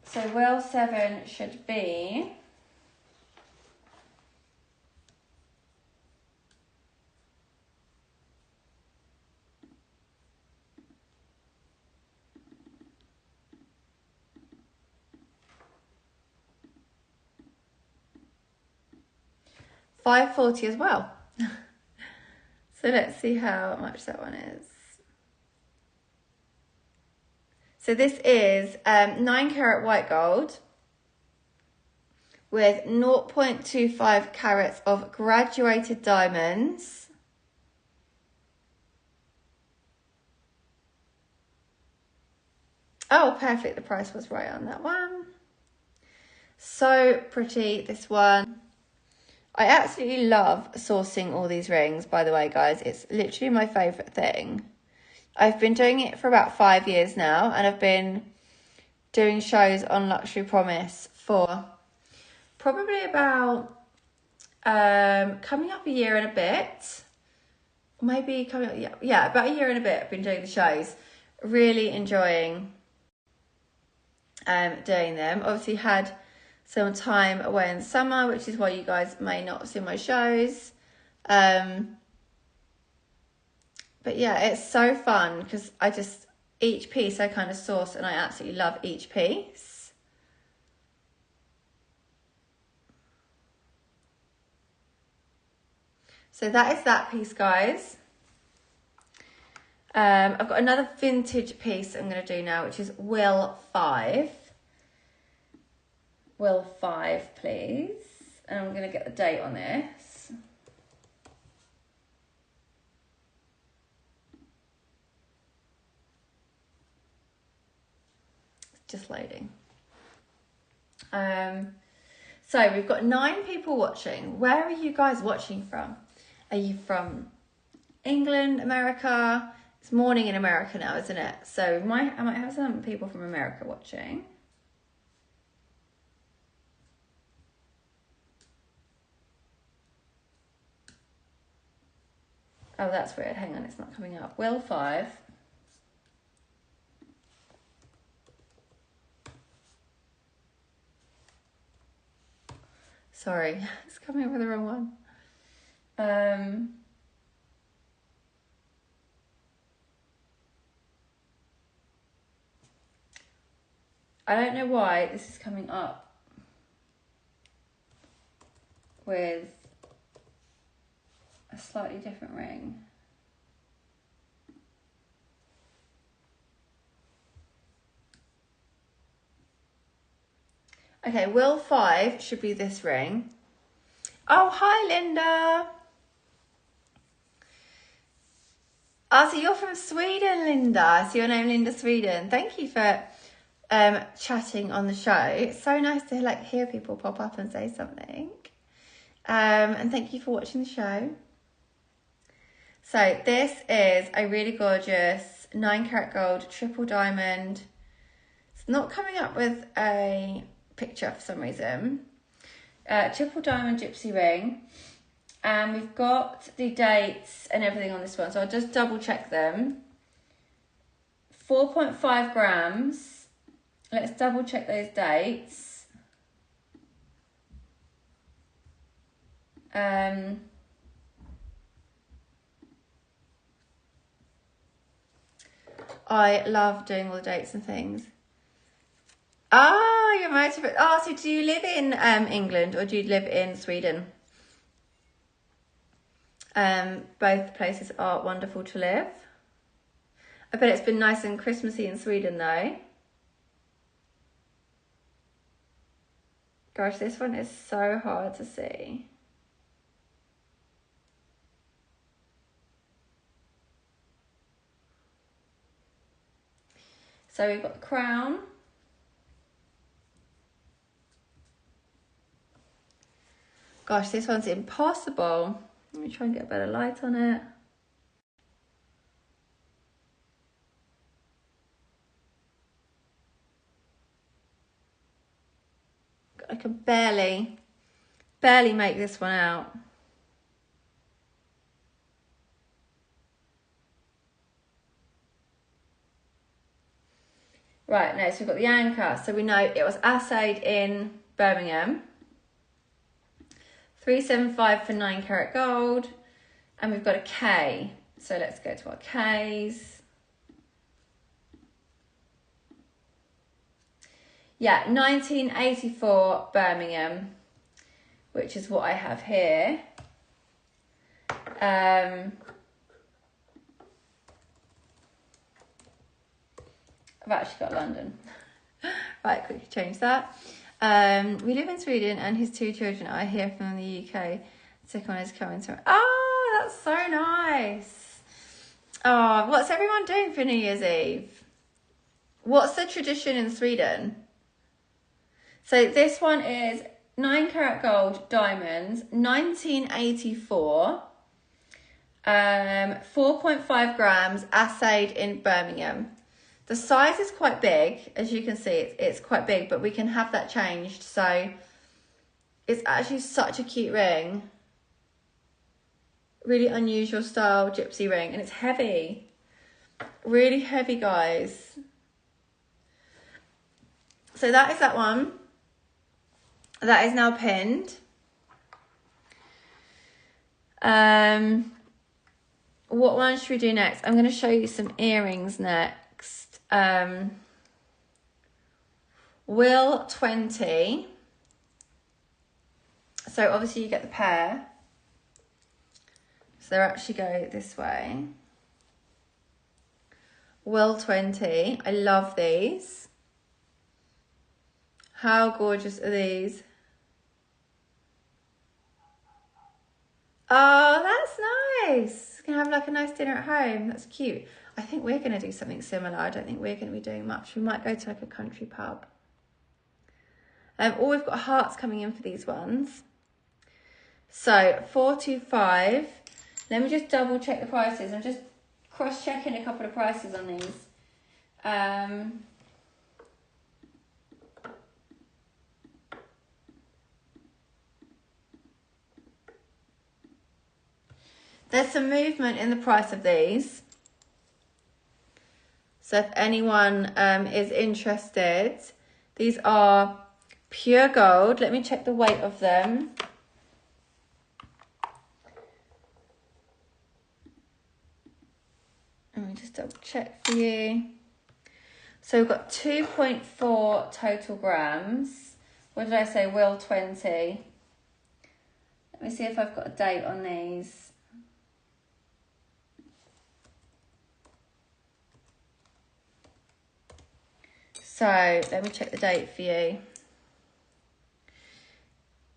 So Will 7 should be $5.40 as well. So let's see how much that one is. So this is 9 carat white gold with 0.25 carats of graduated diamonds. Oh, perfect. The price was right on that one. So pretty, this one. I absolutely love sourcing all these rings, by the way, guys. It's literally my favourite thing. I've been doing it for about 5 years now, and I've been doing shows on Luxury Promise for probably about coming up a year and a bit. Maybe coming up, yeah, about a year and a bit I've been doing the shows. Really enjoying doing them. Obviously had some time away in summer, which is why you guys may not see my shows. But yeah, it's so fun because each piece I kind of source and I absolutely love each piece. So that is that piece, guys. I've got another vintage piece I'm going to do now, which is Will 5. Will 5, please. And I'm going to get the date on this. It's just loading. So we've got 9 people watching. Where are you guys watching from? Are you from England, America? It's morning in America now, isn't it? So I might have some people from America watching. Oh, that's weird. Hang on, it's not coming up. Will 5. Sorry, it's coming up with the wrong one. I don't know why this is coming up with a slightly different ring. Okay, Will 5 should be this ring. Oh, hi, Linda. Oh, so you're from Sweden, Linda. So your name, Linda Sweden. Thank you for chatting on the show. It's so nice to hear people pop up and say something. And thank you for watching the show. So this is a really gorgeous 9 carat gold triple diamond. It's not coming up with a picture for some reason. Triple diamond gypsy ring. And we've got the dates and everything on this one. So I'll just double check them. 4.5 grams. Let's double check those dates. I love doing all the dates and things. Ah, you're motivated. Oh, so do you live in England or do you live in Sweden? Both places are wonderful to live. I bet it's been nice and Christmassy in Sweden though. Gosh, this one is so hard to see. So we've got the crown. Gosh, this one's impossible. Let me try and get a better light on it. I can barely make this one out. Right, next we've got the anchor. So we know it was assayed in Birmingham. 375 for 9 karat gold. And we've got a K. So let's go to our Ks. Yeah, 1984 Birmingham, which is what I have here. I've actually got London. Right, quickly change that. We live in Sweden and his 2 children are here from the UK. Second one is coming to... Oh, that's so nice. Oh, what's everyone doing for New Year's Eve? What's the tradition in Sweden? So this one is 9 karat gold diamonds, 1984. 4.5 grams, assayed in Birmingham. The size is quite big, as you can see, it's quite big, but we can have that changed. So it's actually such a cute ring. Really unusual style gypsy ring, and it's heavy. Really heavy, guys. So that is that one. That is now pinned. What one should we do next? I'm going to show you some earrings next. Will 20. So obviously you get the pair. So they actually go this way. Will 20. I love these. How gorgeous are these? Oh, that's nice. You can have like a nice dinner at home. That's cute. I think we're going to do something similar. I don't think we're going to be doing much. We might go to like a country pub. We've got hearts coming in for these ones. So 425. Let me just double check the prices. I'm just cross-checking a couple of prices on these. There's some movement in the price of these. So if anyone is interested, these are pure gold. Let me check the weight of them. Let me just double check for you. So we've got 2.4 total grams. What did I say? Will 20. Let me see if I've got a date on these. So let me check the date for you.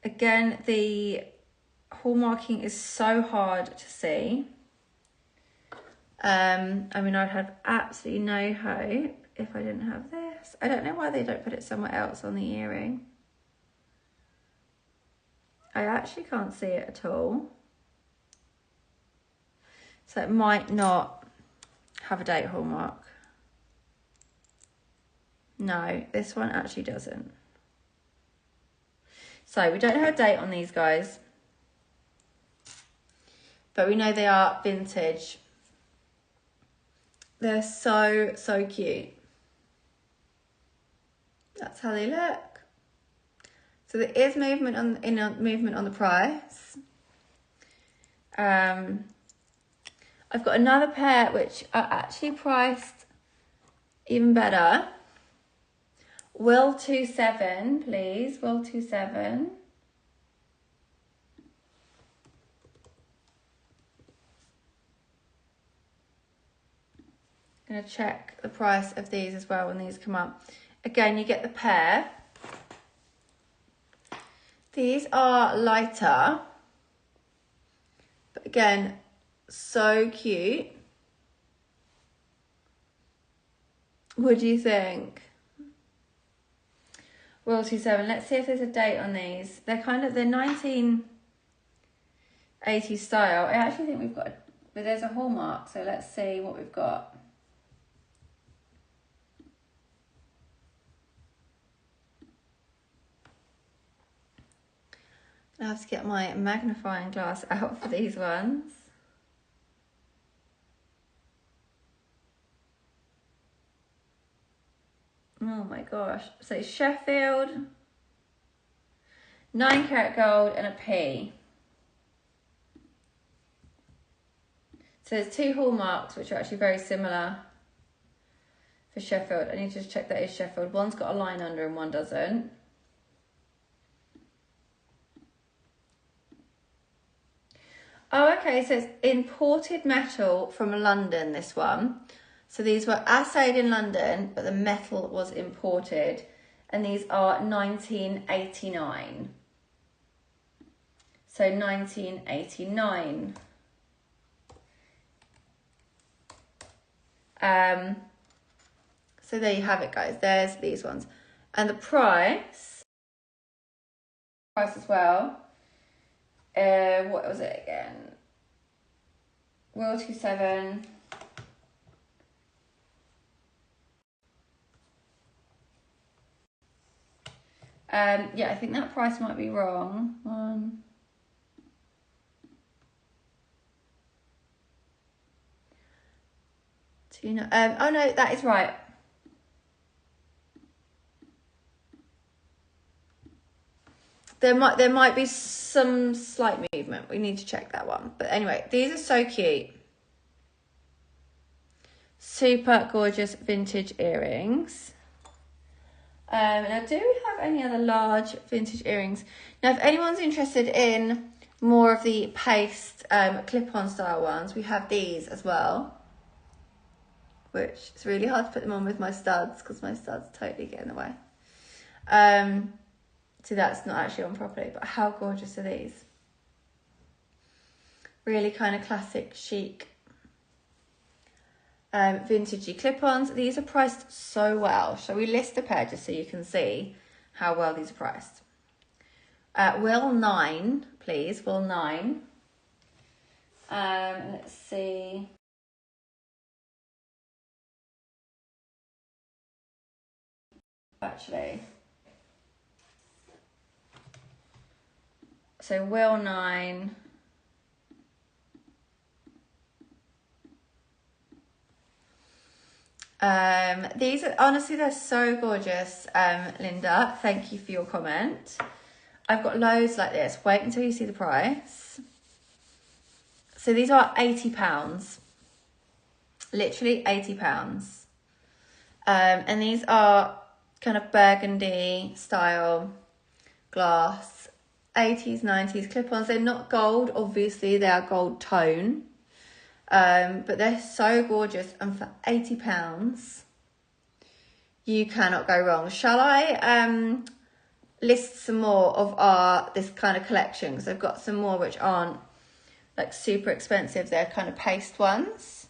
Again, the hallmarking is so hard to see. I mean, I'd have absolutely no hope if I didn't have this. I don't know why they don't put it somewhere else on the earring. I actually can't see it at all. So it might not have a date hallmark. No, this one actually doesn't. So we don't have a date on these guys. But we know they are vintage. They're so, so cute. That's how they look. So there is movement on the price. I've got another pair which are actually priced even better. Will 27, please. Will 27. I'm going to check the price of these as well when these come up. Again, you get the pair. These are lighter. But again, so cute. What do you think? Will 27. Let's see if there's a date on these. They're 19... 80s style. I actually think we've got, but there's a hallmark, so let's see what we've got. I have to get my magnifying glass out for these ones. Oh my gosh. So it's Sheffield, 9 karat gold and a P. So there's 2 hallmarks which are actually very similar for Sheffield. I need to just check that is Sheffield. One's got a line under and one doesn't. Oh, okay, so it's imported metal from London, this one. So these were assayed in London, but the metal was imported. And these are 1989. So 1989. So there you have it, guys. There's these ones. And the price as well. What was it again? Will 27. Yeah, I think that price might be wrong. 1. Oh no, that is right. There might be some slight movement. We need to check that one. But anyway, these are so cute. Super gorgeous vintage earrings. Now, do we have any other large vintage earrings? Now, if anyone's interested in more of the paste clip-on style ones, we have these as well. Which it's really hard to put them on with my studs because my studs totally get in the way. So that's not actually on properly, but how gorgeous are these? Really kind of classic chic vintagey clip-ons. These are priced so well. Shall we list a pair just so you can see how well these are priced? Will 9, please. Will 9. Let's see. Actually. So Will 9. These are, honestly, they're so gorgeous, Linda. Thank you for your comment. I've got loads like this. Wait until you see the price. So these are £80. Literally £80. And these are kind of burgundy style glass, 80s, 90s clip-ons. They're not gold, obviously, they are gold tone. But they're so gorgeous, and for £80, you cannot go wrong. Shall I list some more of this kind of collection? Because I've got some more which aren't like super expensive. They're kind of paste ones.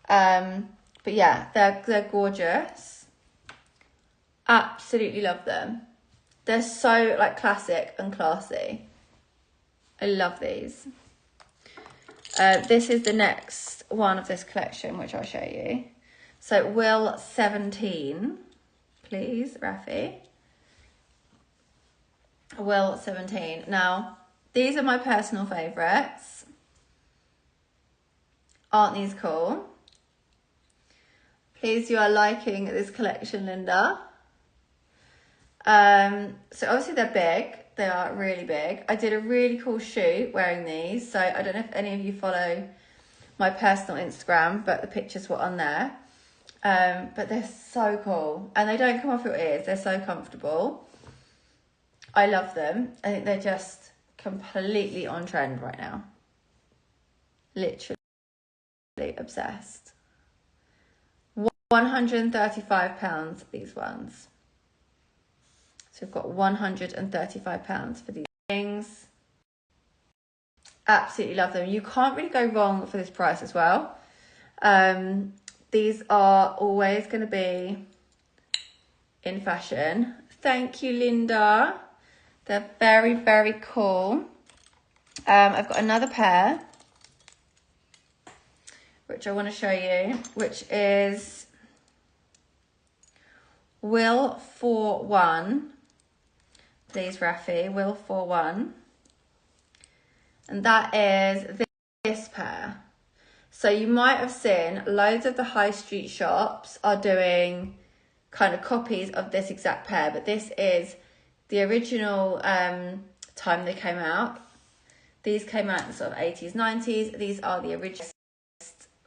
But yeah, they're gorgeous. Absolutely love them. They're so like classic and classy. I love these. This is the next one of this collection, which I'll show you. So Will 17, please, Rafi. Will 17. Now, these are my personal favourites. Aren't these cool? Please, you are liking this collection, Linda. So obviously they're big. They are really big. I did a really cool shoot wearing these. So I don't know if any of you follow my personal Instagram, but the pictures were on there. But they're so cool. And they don't come off your ears. They're so comfortable. I love them. I think they're just completely on trend right now. Literally obsessed. £135, these ones. So we've got £135 for these things. Absolutely love them. You can't really go wrong for this price as well. These are always going to be in fashion. Thank you, Linda. They're very, very cool. I've got another pair, which I want to show you, which is Will 41. Please, Rafi, Will 41. And that is this pair. So you might have seen loads of the high street shops are doing kind of copies of this exact pair, but this is the original time they came out. These came out in the sort of 80s, 90s. These are the original,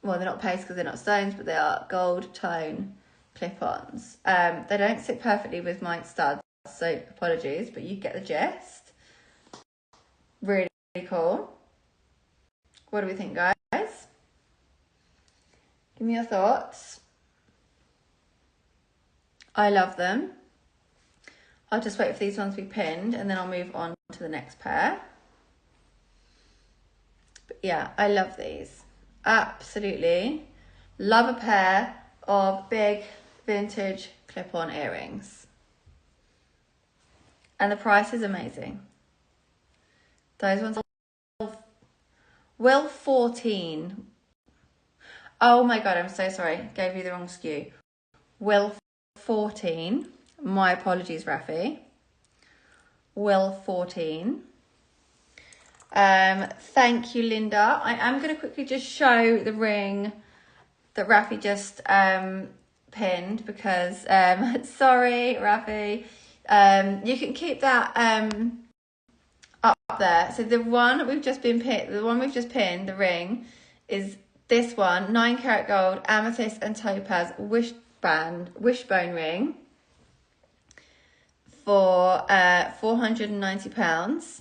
well, they're not paste because they're not stones, but they are gold tone clip-ons. They don't sit perfectly with my studs, so apologies, but you get the gist. Really cool. What do we think, guys? Give me your thoughts. I love them. I'll just wait for these ones to be pinned and then I'll move on to the next pair. But yeah, I love these. Absolutely. Love a pair of big vintage clip-on earrings. And the price is amazing. Those ones are Will 14. Oh my God, I'm so sorry. Gave you the wrong SKU. Will 14. My apologies, Rafi. Will 14. Thank you, Linda. I am going to quickly just show the ring that Rafi just pinned because, sorry, Rafi. You can keep that up there. So the one we've just pinned, the ring, is this one, 9 karat gold, amethyst and topaz wishbone ring for £490.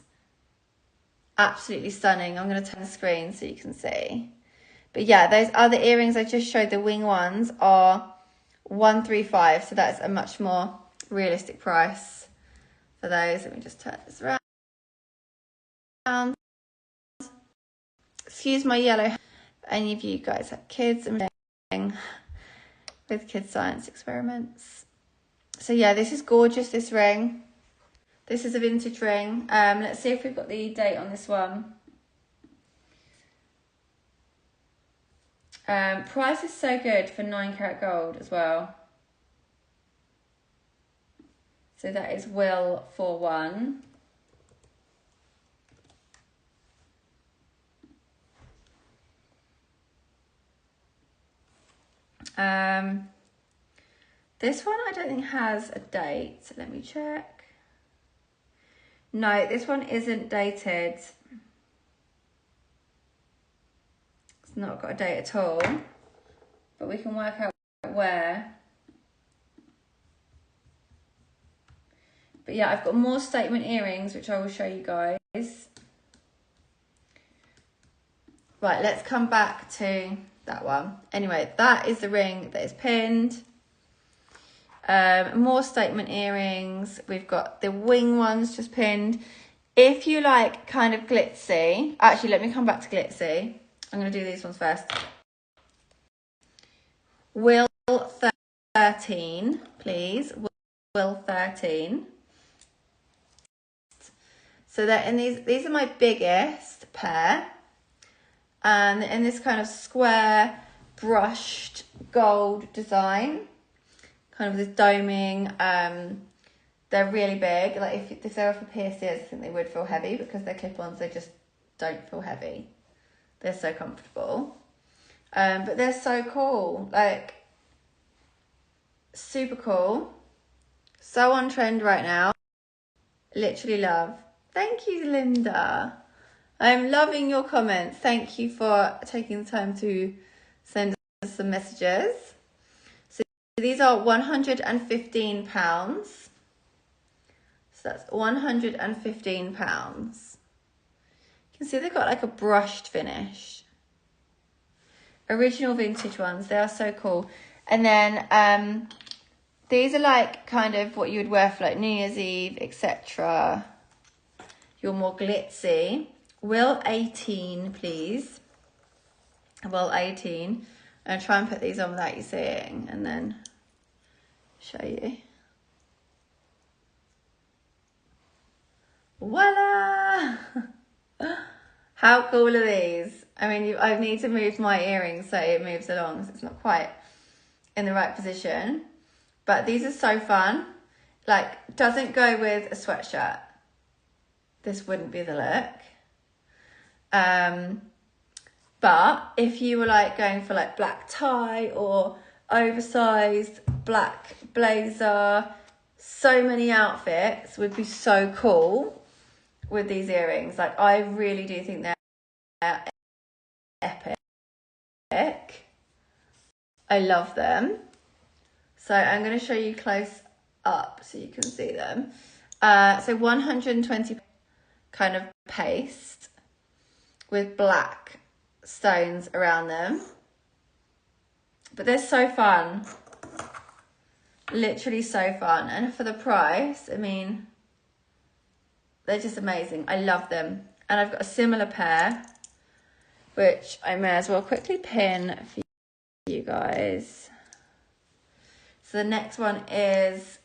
Absolutely stunning. I'm going to turn the screen so you can see. But yeah, those other earrings I just showed, the wing ones, are £135. So that's a much more realistic price for those. Let me just turn this around. Excuse my yellow. Any of you guys have kids and with kids science experiments. So yeah, this is gorgeous, this ring. This is a vintage ring. Let's see if we've got the date on this one. Price is so good for 9 karat gold as well. So that is Will 41. This one I don't think has a date, so let me check. No, this one isn't dated. It's not got a date at all, but we can work out where. But yeah, I've got more statement earrings, which I will show you guys. Right, let's come back to that one. Anyway, that is the ring that is pinned. More statement earrings. We've got the wing ones just pinned. If you like kind of glitzy, actually, let me come back to glitzy. I'm going to do these ones first. Will 13, please. Will 13. So they're in these are my biggest pair. And in this kind of square brushed gold design. Kind of this doming. They're really big. Like if they were for piercers, I think they would feel heavy because they're clip-ons. They just don't feel heavy. They're so comfortable. But they're so cool. Like, super cool. So on trend right now. Literally love. Thank you, Linda. I'm loving your comments. Thank you for taking the time to send us some messages. So these are £115. So that's £115. You can see they've got like a brushed finish. Original vintage ones. They are so cool. And then these are like kind of what you would wear for like New Year's Eve, etc. You're more glitzy. Will 18, please. Will 18. I'm going to try and put these on without you seeing and then show you. Voila! How cool are these? I mean, I need to move my earrings so it moves along, so it's not quite in the right position. But these are so fun. Like, doesn't go with a sweatshirt. This wouldn't be the look. But if you were like going for like black tie or oversized black blazer, so many outfits would be so cool with these earrings. Like, I really do think they're epic. I love them. So I'm going to show you close up so you can see them. So 120 kind of paste with black stones around them. But they're so fun. Literally so fun. And for the price, I mean, they're just amazing. I love them. And I've got a similar pair, which I may as well quickly pin for you guys. So the next one is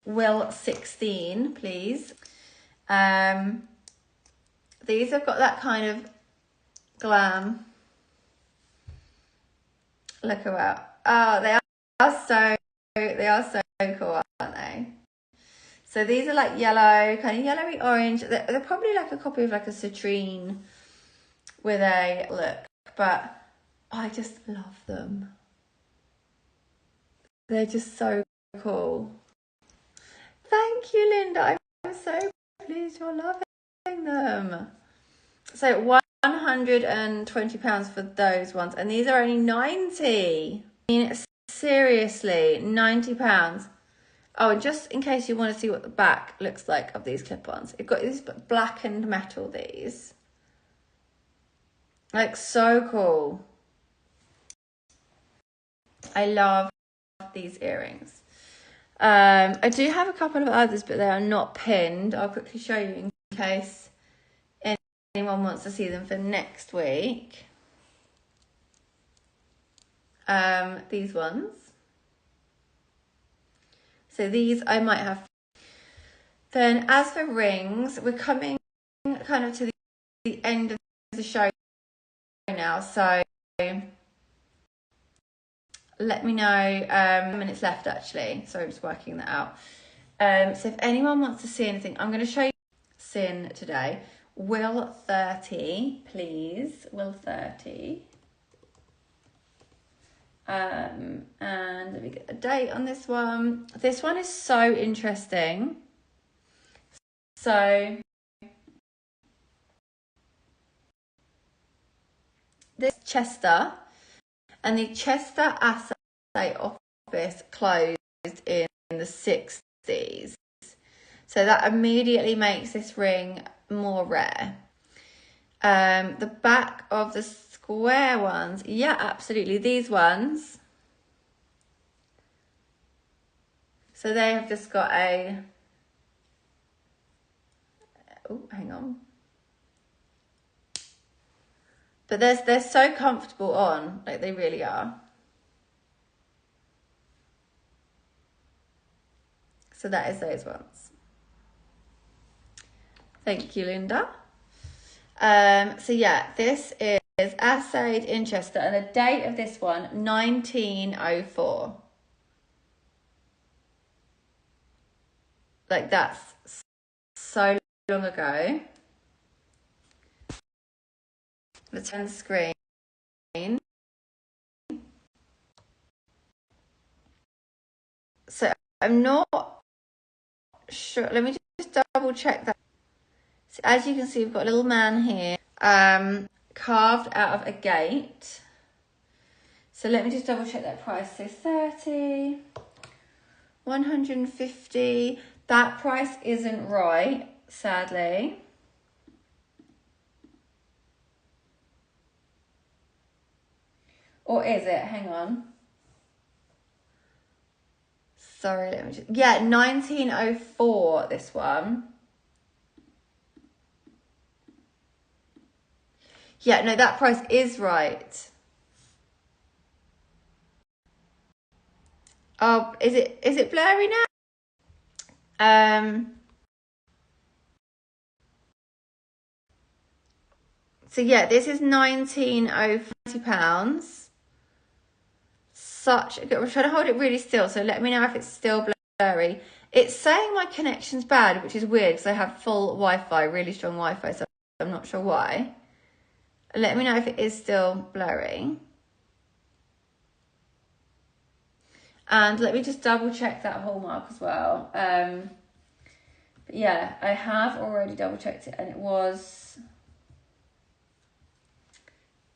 Will 16, please. These have got that kind of glam. Look about. Oh, they are so cool, aren't they? So these are like yellow, kind of yellowy orange. They're probably like a copy of like a citrine with a look, but I just love them. They're just so cool. Thank you, Linda. I'm so pleased you're loving them. So £120 for those ones, and these are only 90. I mean, seriously, £90. Oh, and just in case you want to see what the back looks like of these clip-ons, it's got this blackened metal, these. Like, so cool. I love these earrings. I do have a couple of others, but they are not pinned. I'll quickly show you in case anyone wants to see them for next week. These ones. So these I might have. Then as for rings, we're coming kind of to the end of the show now. So let me know, minutes left actually. Sorry, I'm just working that out. So if anyone wants to see anything, I'm going to show you Sin today. Will 30, please. Will 30. And let me get the date on this one. This one is so interesting. So this Chester, and the Chester Assay office closed in the 60s. So that immediately makes this ring more rare. The back of the square ones, yeah, absolutely. These ones, so they have just got a, oh, hang on. But they're so comfortable on, like they really are. So that is those ones. Thank you, Linda. So yeah, this is assayed in Chester, and the date of this one, 1904. Like, that's so long ago. Let's turn the screen. So I'm not sure. Let me just double check that. So as you can see, we've got a little man here, carved out of a gate. So let me just double check that price. So 30, 150. That price isn't right, sadly. Or is it? Hang on. Sorry, let me just... Yeah, 1904, this one. Yeah, no, that price is right. Oh, is it blurry now? So yeah, this is £19.40. Such a good, I'm trying to hold it really still, so let me know if it's still blurry. It's saying my connection's bad, which is weird because I have full Wi-Fi, really strong Wi-Fi, so I'm not sure why. Let me know if it is still blurry. And let me just double check that hallmark as well. But yeah, I have already double checked it and it was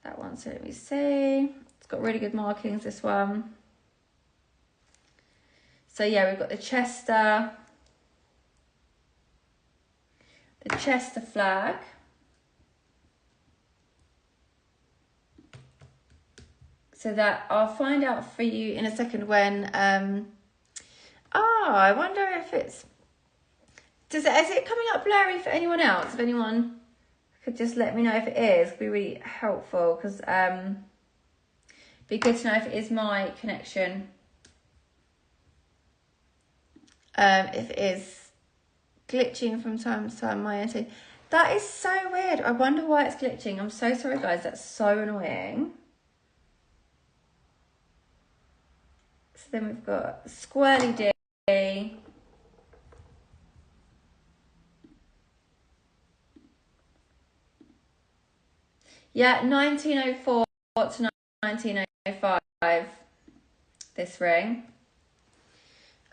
that one. So let me see. It's got really good markings, this one. So yeah, we've got the Chester flag. So that I'll find out for you in a second when, I wonder if it's, is it coming up blurry for anyone else? If anyone could just let me know if it is, it'd be really helpful, because be good to know if it is my connection. If it is glitching from time to time, my end. That is so weird. I wonder why it's glitching. I'm so sorry, guys. That's so annoying. So then we've got Squirrely D. Yeah, 1904 to 1905, this ring.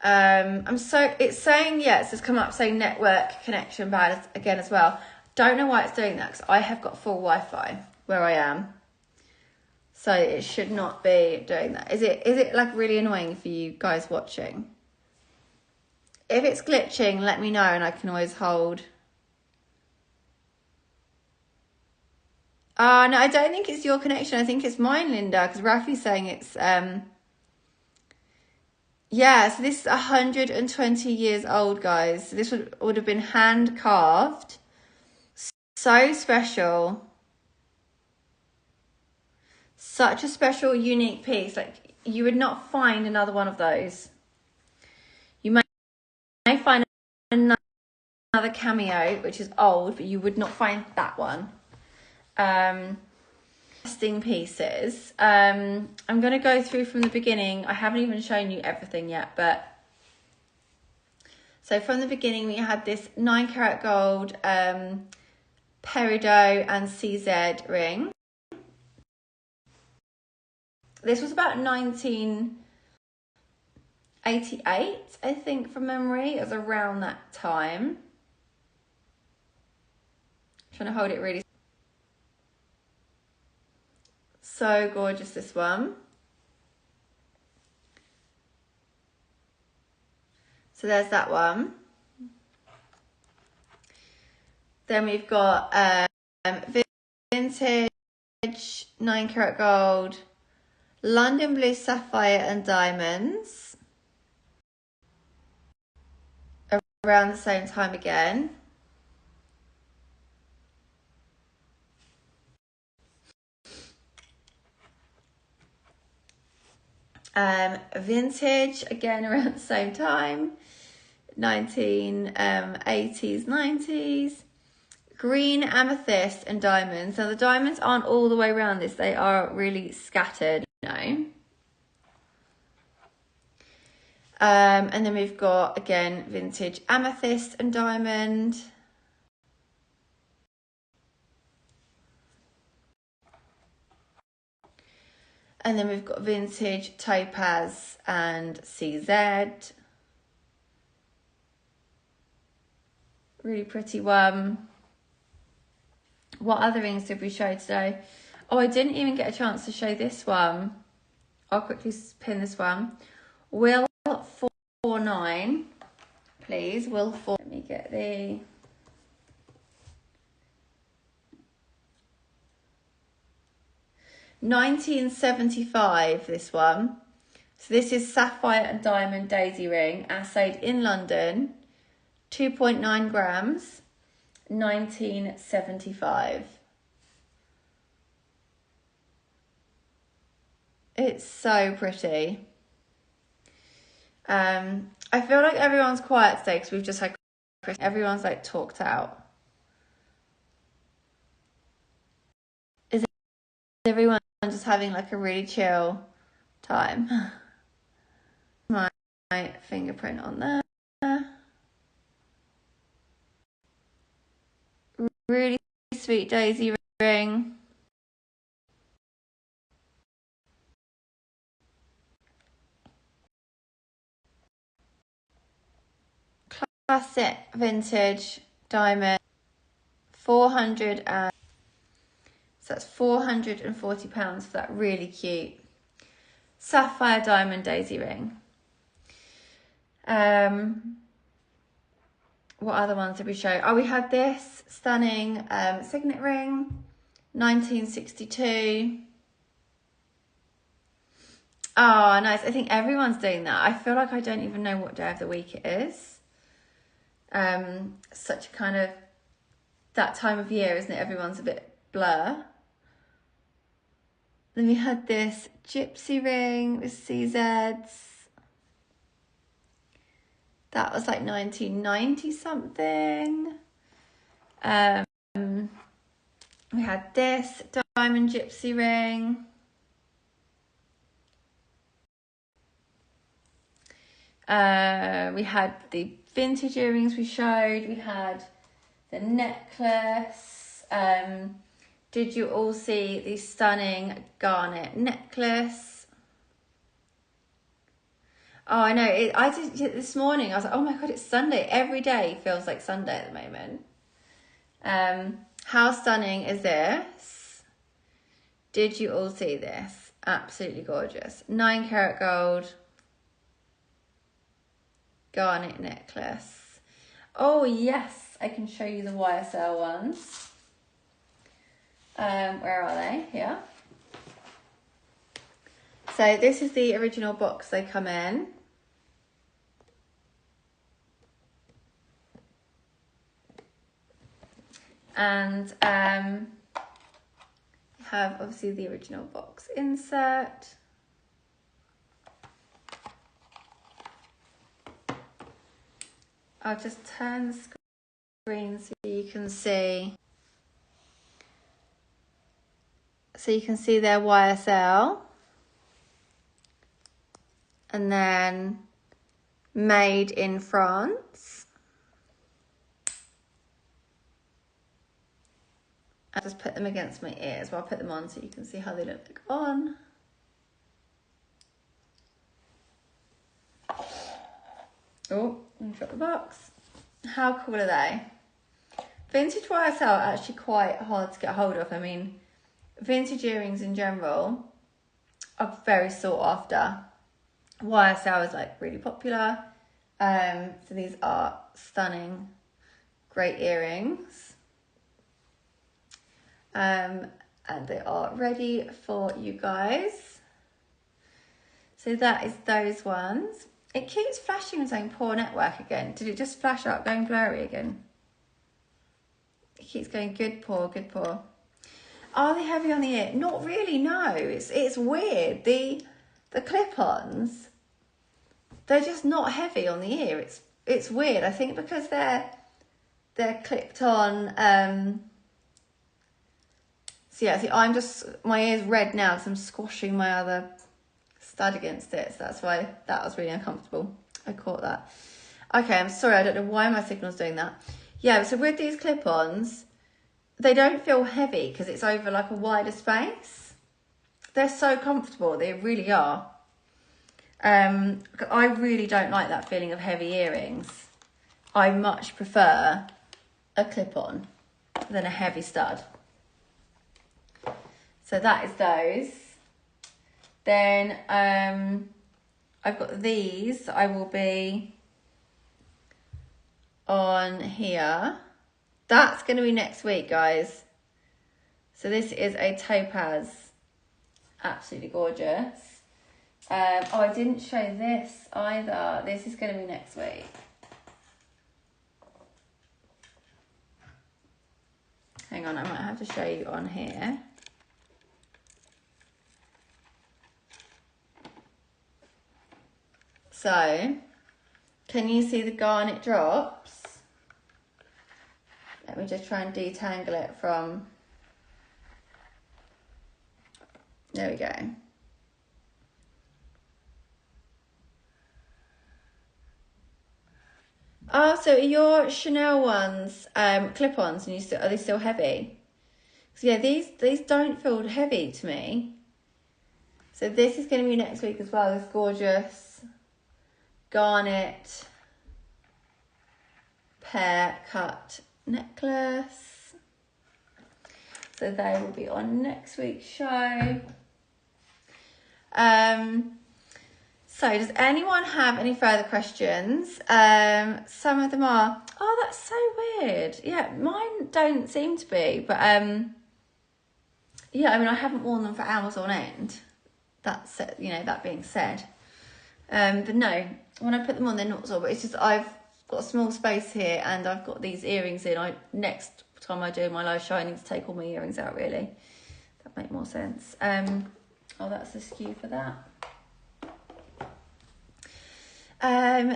It's saying, yes, it's come up saying network connection bad again as well. Don't know why it's doing that, because I have got full Wi-Fi where I am. So it should not be doing that. Is it like really annoying for you guys watching? If it's glitching, let me know and I can always hold. No, I don't think it's your connection. I think it's mine, Linda, because Rafi's saying it's... Yeah, so this is 120 years old, guys. So this would have been hand carved. So special. Such a special, unique piece. Like, you would not find another one of those. You may find another cameo, which is old, but you would not find that one. Interesting pieces. I'm going to go through from the beginning. I haven't even shown you everything yet, but so from the beginning we had this 9 karat gold peridot and CZ ring. This was about 1988, I think, from memory. It was around that time. I'm trying to hold it really. So gorgeous, this one. So there's that one. Then we've got vintage 9 karat gold, London blue sapphire and diamonds. Around the same time again. Vintage, again around the same time, 1980s, 90s. Green amethyst and diamonds. Now the diamonds aren't all the way around this, they are really scattered, you know. And then we've got, again, vintage amethyst and diamond. And then we've got vintage topaz and CZ. Really pretty one. What other rings did we show today? Oh, I didn't even get a chance to show this one. I'll quickly pin this one. Will 49, please. Will 4. Let me get the... £19.75, this one. So this is sapphire and diamond daisy ring, assayed in London, 2.9 grams, £19.75. It's so pretty. I feel like everyone's quiet today because we've just had Christmas. Everyone's like talked out. everyone just having like a really chill time. My fingerprint on there. Really sweet daisy ring. Classic vintage diamond. 400 and so that's £440 for that really cute sapphire diamond daisy ring. What other ones did we show? Oh, we had this stunning signet ring, 1962. Oh, nice. I think everyone's doing that. I feel like I don't even know what day of the week it is. Such a kind of that time of year, isn't it? Everyone's a bit blur. Then we had this gypsy ring with CZs. That was like 1990 something. We had this diamond gypsy ring. We had the vintage earrings we showed. We had the necklace. Did you all see the stunning garnet necklace? Oh, I know. I did it this morning. I was like, oh my God, it's Sunday. Every day feels like Sunday at the moment. How stunning is this? Did you all see this? Absolutely gorgeous. 9 karat gold garnet necklace. Oh yes, I can show you the YSL ones. Where are they? Here. So this is the original box they come in. And have obviously the original box insert. I'll just turn the screen so you can see. So you can see their YSL. And then made in France. I just put them against my ears. Well, I'll put them on so you can see how they look like on. Oh, and drop the box. How cool are they? Vintage YSL are actually quite hard to get hold of. I mean, vintage earrings in general are very sought after. YSL is like really popular. So these are stunning, great earrings. And they are ready for you guys. So that is those ones. It keeps flashing and saying poor network again. Did it just flash up going blurry again? It keeps going good, poor, good, poor. Are they heavy on the ear? Not really, no. It's weird. The clip-ons, they're just not heavy on the ear. It's weird. I think because they're clipped on. So yeah, see, my ear's red now because I'm squashing my other stud against it. So that's why that was really uncomfortable. I caught that. Okay, I'm sorry. I don't know why my signal's doing that. Yeah, so with these clip-ons, they don't feel heavy because it's over like a wider space. They're so comfortable. They really are. I really don't like that feeling of heavy earrings. I much prefer a clip-on than a heavy stud. So that is those. Then I've got these. I will be on here. That's going to be next week, guys. So this is a topaz. Absolutely gorgeous. Oh, I didn't show this either. This is going to be next week. Hang on, I might have to show you on here. So, can you see the garnet drops? Let me just try and detangle it from There we go. Oh, so are your Chanel ones clip-ons, and are they still heavy? So yeah, these don't feel heavy to me. So this is going to be next week as well. This gorgeous garnet pear cut necklace. So they will be on next week's show. So does anyone have any further questions? Some of them are, oh, that's so weird. Yeah, mine don't seem to be, but yeah, I mean, I haven't worn them for hours on end. That's, you know, that being said. But no, when I put them on, they're not so, but it's just I've got a small space here and I've got these earrings in. Next time I do my live show, I need to take all my earrings out, really. That make more sense. Oh, that's the skew for that.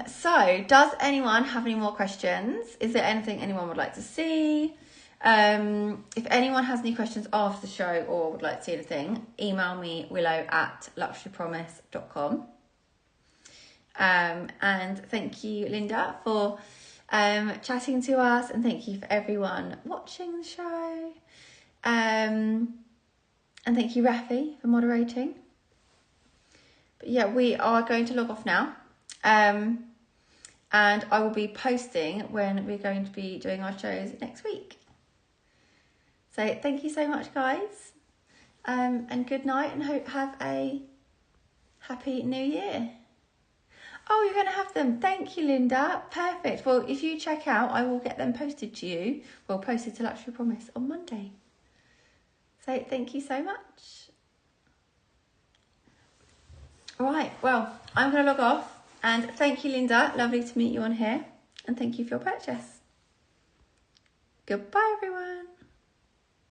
So does anyone have any more questions? Is there anything anyone would like to see? If anyone has any questions after the show or would like to see anything, email me willow@luxurypromise.com. And thank you, Linda, for chatting to us, and thank you for everyone watching the show. And thank you, Rafi, for moderating. But yeah, we are going to log off now. And I will be posting when we're going to be doing our shows next week. So thank you so much, guys. And good night, and have a happy new year. Oh, you're going to have them. Thank you, Linda. Perfect. Well, if you check out, I will get them posted to you. Well, posted to Luxury Promise on Monday. So thank you so much. All right. Well, I'm going to log off. And thank you, Linda. Lovely to meet you on here. And thank you for your purchase. Goodbye, everyone.